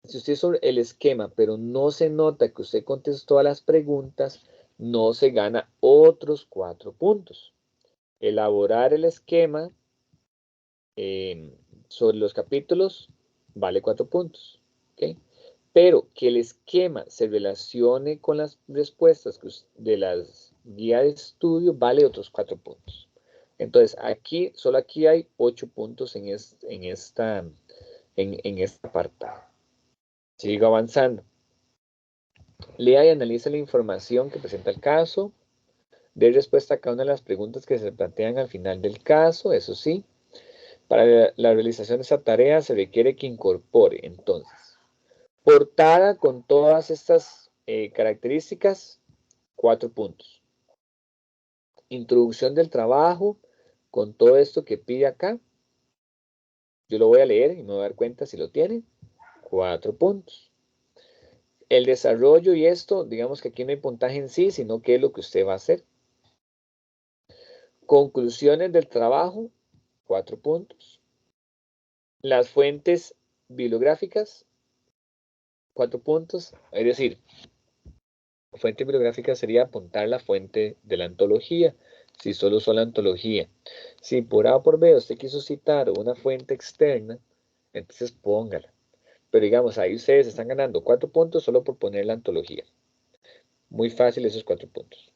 si usted hizo el esquema, pero no se nota que usted contestó a las preguntas, no se gana otros 4 puntos. Elaborar el esquema sobre los capítulos vale 4 puntos. ¿Okay? Pero que el esquema se relacione con las respuestas de las guías de estudio vale otros 4 puntos. Entonces, solo aquí hay 8 puntos en este apartado. Sigo avanzando. Lea y analiza la información que presenta el caso. Dé respuesta a cada una de las preguntas que se plantean al final del caso, eso sí. Para la realización de esa tarea se requiere que incorpore, entonces, portada con todas estas características, 4 puntos. Introducción del trabajo con todo esto que pide acá. Yo lo voy a leer y me voy a dar cuenta si lo tiene. 4 puntos. El desarrollo y esto, digamos que aquí no hay puntaje en sí, sino qué es lo que usted va a hacer. Conclusiones del trabajo, 4 puntos. Las fuentes bibliográficas, 4 puntos. Es decir, fuente bibliográfica sería apuntar la fuente de la antología, si solo son la antología. Si por A o por B usted quiso citar una fuente externa, entonces póngala. Pero digamos, ahí ustedes están ganando 4 puntos solo por poner la antología. Muy fácil esos 4 puntos.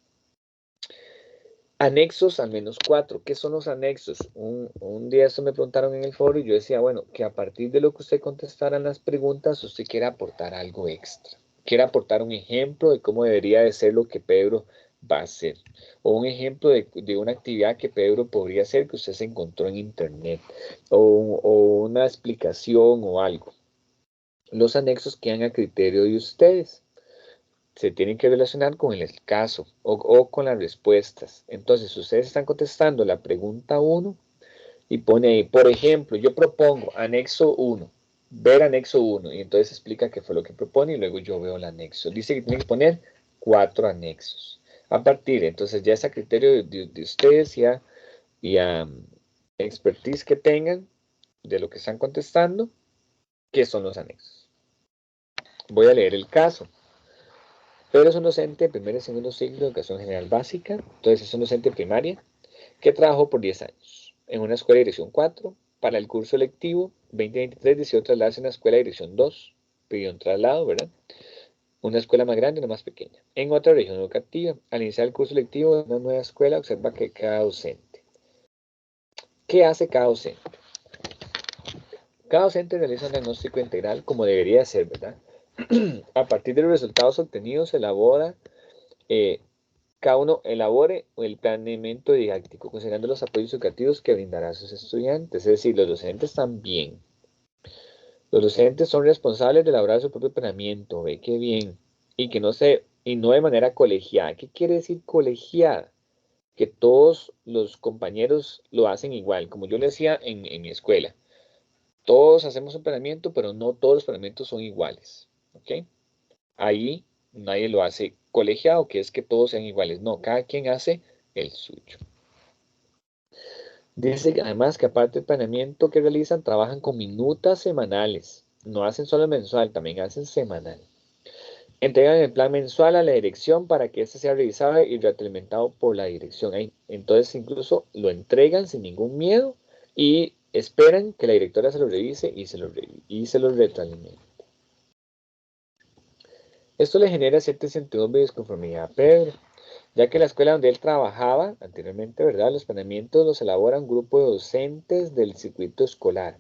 Anexos al menos 4. ¿Qué son los anexos? Un día eso me preguntaron en el foro y yo decía, bueno, que a partir de lo que usted contestara en las preguntas, usted quiere aportar algo extra. Quiere aportar un ejemplo de cómo debería de ser lo que Pedro va a hacer. O un ejemplo de una actividad que Pedro podría hacer que usted se encontró en internet. O una explicación o algo. Los anexos quedan a criterio de ustedes. Se tienen que relacionar con el caso o con las respuestas. Entonces, ustedes están contestando la pregunta 1 y pone ahí, por ejemplo, yo propongo anexo 1, ver anexo 1, y entonces explica qué fue lo que propone y luego yo veo el anexo. Dice que tiene que poner 4 anexos. A partir, entonces ya es a criterio de ustedes y a expertise que tengan de lo que están contestando, qué son los anexos. Voy a leer el caso. Pedro es un docente de primer y segundo ciclo de educación general básica, entonces es un docente primaria que trabajó por 10 años en una escuela de dirección 4. Para el curso lectivo 2023 decidió trasladarse a una escuela de dirección 2, pidió un traslado, ¿verdad? Una escuela más grande y una más pequeña, en otra región educativa. Al iniciar el curso lectivo de una nueva escuela, observa que cada docente. ¿Qué hace cada docente? Cada docente realiza un diagnóstico integral como debería ser, ¿verdad? A partir de los resultados obtenidos, cada uno elabore el planeamiento didáctico, considerando los apoyos educativos que brindará a sus estudiantes. Es decir, los docentes también. Los docentes son responsables de elaborar su propio planeamiento, ve qué bien, y no de manera colegiada. ¿Qué quiere decir colegiada? Que todos los compañeros lo hacen igual, como yo le decía en mi escuela. Todos hacemos un planeamiento, pero no todos los planeamientos son iguales, ¿ok? Ahí nadie lo hace colegiado, que es que todos sean iguales. No, cada quien hace el suyo. Dice además que aparte del planeamiento que realizan, trabajan con minutas semanales. No hacen solo mensual, también hacen semanal. Entregan el plan mensual a la dirección para que éste sea revisado y retroalimentado por la dirección. Entonces incluso lo entregan sin ningún miedo y esperan que la directora se lo revise y se lo retroalimente. Esto le genera cierta incertidumbre y desconformidad a Pedro, ya que la escuela donde él trabajaba anteriormente, ¿verdad? Los planeamientos los elabora un grupo de docentes del circuito escolar,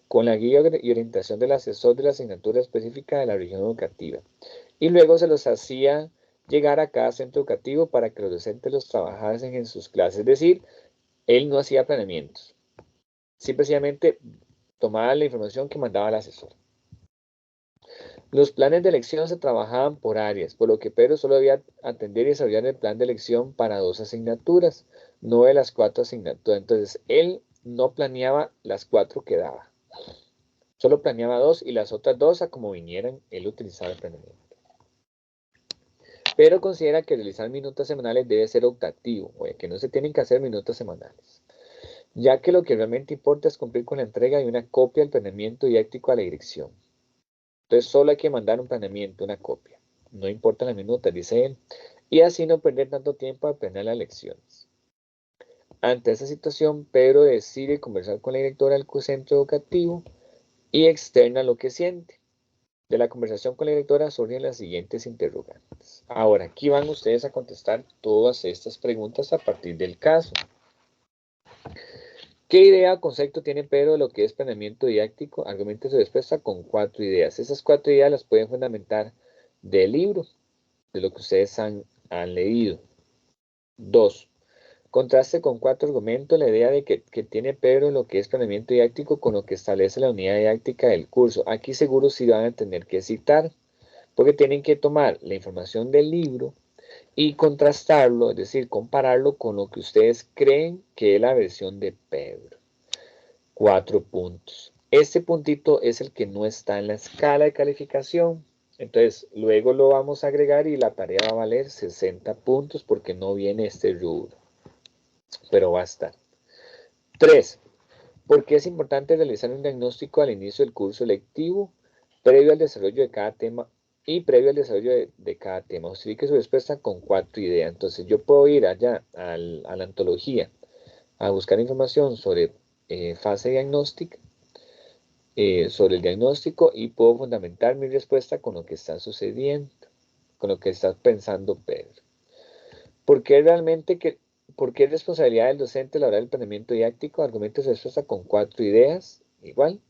con la guía y orientación del asesor de la asignatura específica de la región educativa. Y luego se los hacía llegar a cada centro educativo para que los docentes los trabajasen en sus clases. Es decir, él no hacía planeamientos. Simplemente tomaba la información que mandaba el asesor. Los planes de elección se trabajaban por áreas, por lo que Pedro solo debía atender y desarrollar el plan de elección para 2 asignaturas, no de las 4 asignaturas. Entonces, él no planeaba las 4 que daba. Solo planeaba 2 y las otras 2 a como vinieran, él utilizaba el planeamiento. Pero considera que realizar minutas semanales debe ser optativo, o que no se tienen que hacer minutas semanales, ya que lo que realmente importa es cumplir con la entrega de una copia del planeamiento didáctico a la dirección. Entonces solo hay que mandar un planeamiento, una copia. No importa las minutas, dice él, y así no perder tanto tiempo a planear las lecciones. Ante esa situación, Pedro decide conversar con la directora del centro educativo y externa lo que siente. De la conversación con la directora surgen las siguientes interrogantes. Ahora, aquí van ustedes a contestar todas estas preguntas a partir del caso. ¿Qué idea o concepto tiene Pedro de lo que es planeamiento didáctico? Argumente su respuesta con 4 ideas. Esas 4 ideas las pueden fundamentar del libro, de lo que ustedes han leído. 2. Contraste con 4 argumentos la idea de que tiene Pedro de lo que es planeamiento didáctico con lo que establece la unidad didáctica del curso. Aquí seguro sí van a tener que citar, porque tienen que tomar la información del libro y contrastarlo, es decir, compararlo con lo que ustedes creen que es la versión de Pedro. 4 puntos. Este puntito es el que no está en la escala de calificación. Entonces, luego lo vamos a agregar y la tarea va a valer 60 puntos porque no viene este rubro. Pero va a estar. 3. ¿Por qué es importante realizar un diagnóstico al inicio del curso lectivo previo al desarrollo de cada tema y previo al desarrollo de cada tema? Justifique su respuesta con 4 ideas. Entonces, yo puedo ir allá a la antología a buscar información sobre fase diagnóstica, sobre el diagnóstico y puedo fundamentar mi respuesta con lo que está sucediendo, con lo que está pensando Pedro. ¿Por qué es responsabilidad del docente elaborar el planeamiento didáctico? Argumente su respuesta con 4 ideas, igual.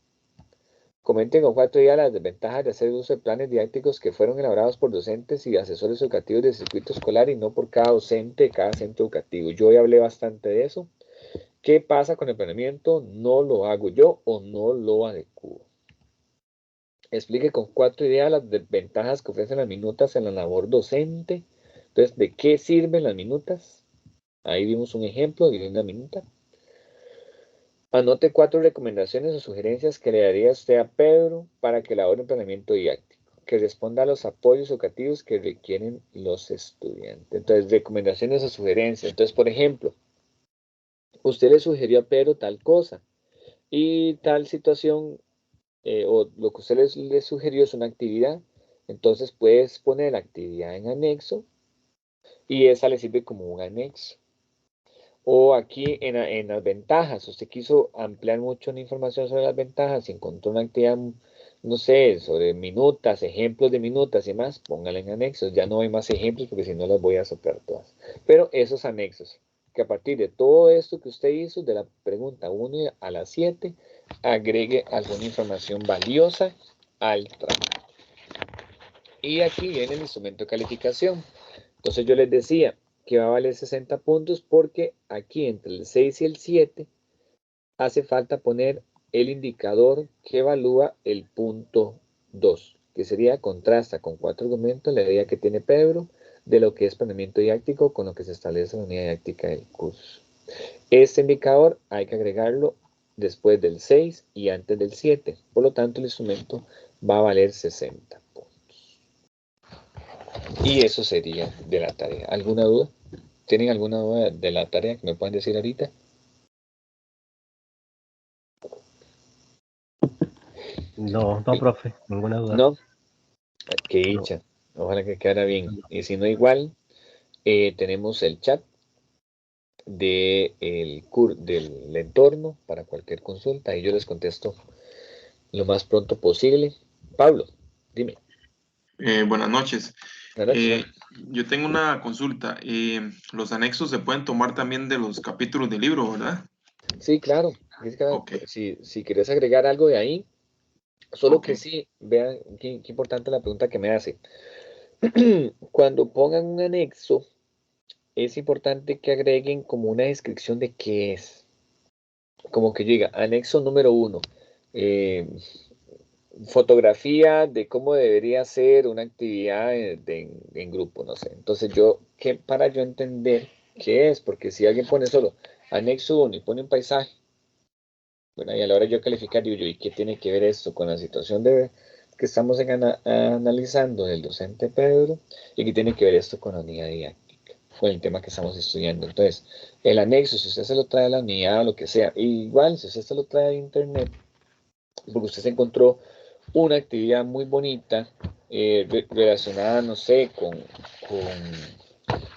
Comenten con 4 ideas las desventajas de hacer uso de planes didácticos que fueron elaborados por docentes y asesores educativos del circuito escolar y no por cada docente de cada centro educativo. Yo ya hablé bastante de eso. ¿Qué pasa con el planeamiento? No lo hago yo o no lo adecuo. Explique con 4 ideas las desventajas que ofrecen las minutas en la labor docente. Entonces, ¿de qué sirven las minutas? Ahí vimos un ejemplo de una minuta. Anote 4 recomendaciones o sugerencias que le daría usted a Pedro para que elabore un planeamiento didáctico, que responda a los apoyos educativos que requieren los estudiantes. Entonces, recomendaciones o sugerencias. Entonces, por ejemplo, usted le sugirió a Pedro tal cosa y tal situación, o lo que usted le sugirió es una actividad. Entonces, puedes poner la actividad en anexo y esa le sirve como un anexo. O aquí en las ventajas, usted quiso ampliar mucho la información sobre las ventajas y encontró una actividad, no sé, sobre minutas, ejemplos de minutas y más, póngala en anexos. Ya no hay más ejemplos porque si no las voy a soplar todas. Pero esos anexos, que a partir de todo esto que usted hizo, de la pregunta 1 a la 7, agregue alguna información valiosa al trabajo. Y aquí viene el instrumento de calificación. Entonces yo les decía que va a valer 60 puntos porque aquí entre el 6 y el 7 hace falta poner el indicador que evalúa el punto 2, que sería contrasta con 4 argumentos la idea que tiene Pedro de lo que es planeamiento didáctico con lo que se establece en la unidad didáctica del curso. Este indicador hay que agregarlo después del 6 y antes del 7. Por lo tanto, el instrumento va a valer 60 puntos. Y eso sería de la tarea. ¿Alguna duda? ¿Tienen alguna duda de la tarea que me puedan decir ahorita? No, profe, ninguna duda. No. Qué dicha. Ojalá que quedara bien. Y si no, igual, tenemos el chat del entorno para cualquier consulta y yo les contesto lo más pronto posible. Pablo, dime. Buenas noches. Buenas noches. Yo tengo una consulta. Los anexos se pueden tomar también de los capítulos del libro, ¿verdad? Sí, claro. Ok. Si quieres agregar algo de ahí, solo Ok. que sí, vean qué importante la pregunta que me hace. Cuando pongan un anexo, es importante que agreguen como una descripción de qué es. Como que diga, anexo número 1. Fotografía de cómo debería ser una actividad en grupo, no sé. Entonces para yo entender qué es, porque si alguien pone solo anexo 1 y pone un paisaje, bueno, y a la hora de yo calificar, digo yo, ¿y qué tiene que ver esto con la situación que estamos analizando del docente Pedro? ¿Y qué tiene que ver esto con la unidad didáctica? Con el tema que estamos estudiando. Entonces, el anexo, si usted se lo trae a la unidad o lo que sea, igual si usted se lo trae a internet, porque usted se encontró una actividad muy bonita relacionada, no sé,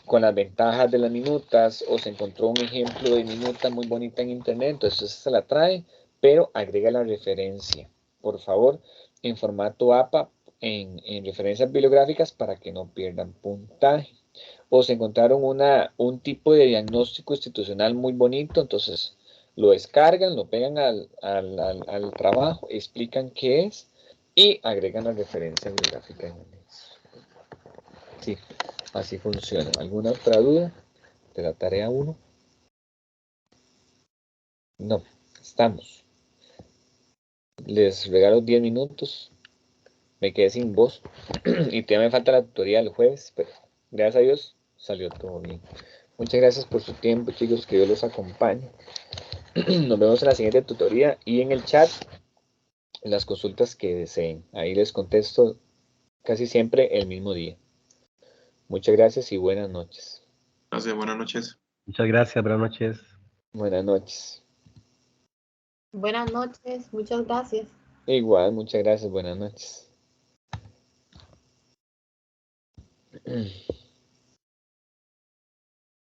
con las ventajas de las minutas, o se encontró un ejemplo de minuta muy bonita en internet, entonces usted se la trae, pero agrega la referencia, por favor, en formato APA, en referencias bibliográficas para que no pierdan puntaje. O se encontraron un tipo de diagnóstico institucional muy bonito, entonces lo descargan, lo pegan al trabajo, explican qué es y agregan la referencia bibliográfica en el anexo. Sí, así funciona. ¿Alguna otra duda de la tarea 1? No, estamos. Les regalo 10 minutos. Me quedé sin voz y todavía me falta la tutoría el jueves, pero gracias a Dios salió todo bien. Muchas gracias por su tiempo, chicos, que Dios los acompañe. Nos vemos en la siguiente tutoría y en el chat, en las consultas que deseen. Ahí les contesto casi siempre el mismo día. Muchas gracias y buenas noches. Gracias, buenas noches. Muchas gracias, buenas noches. Buenas noches. Buenas noches, muchas gracias. Igual, muchas gracias, buenas noches.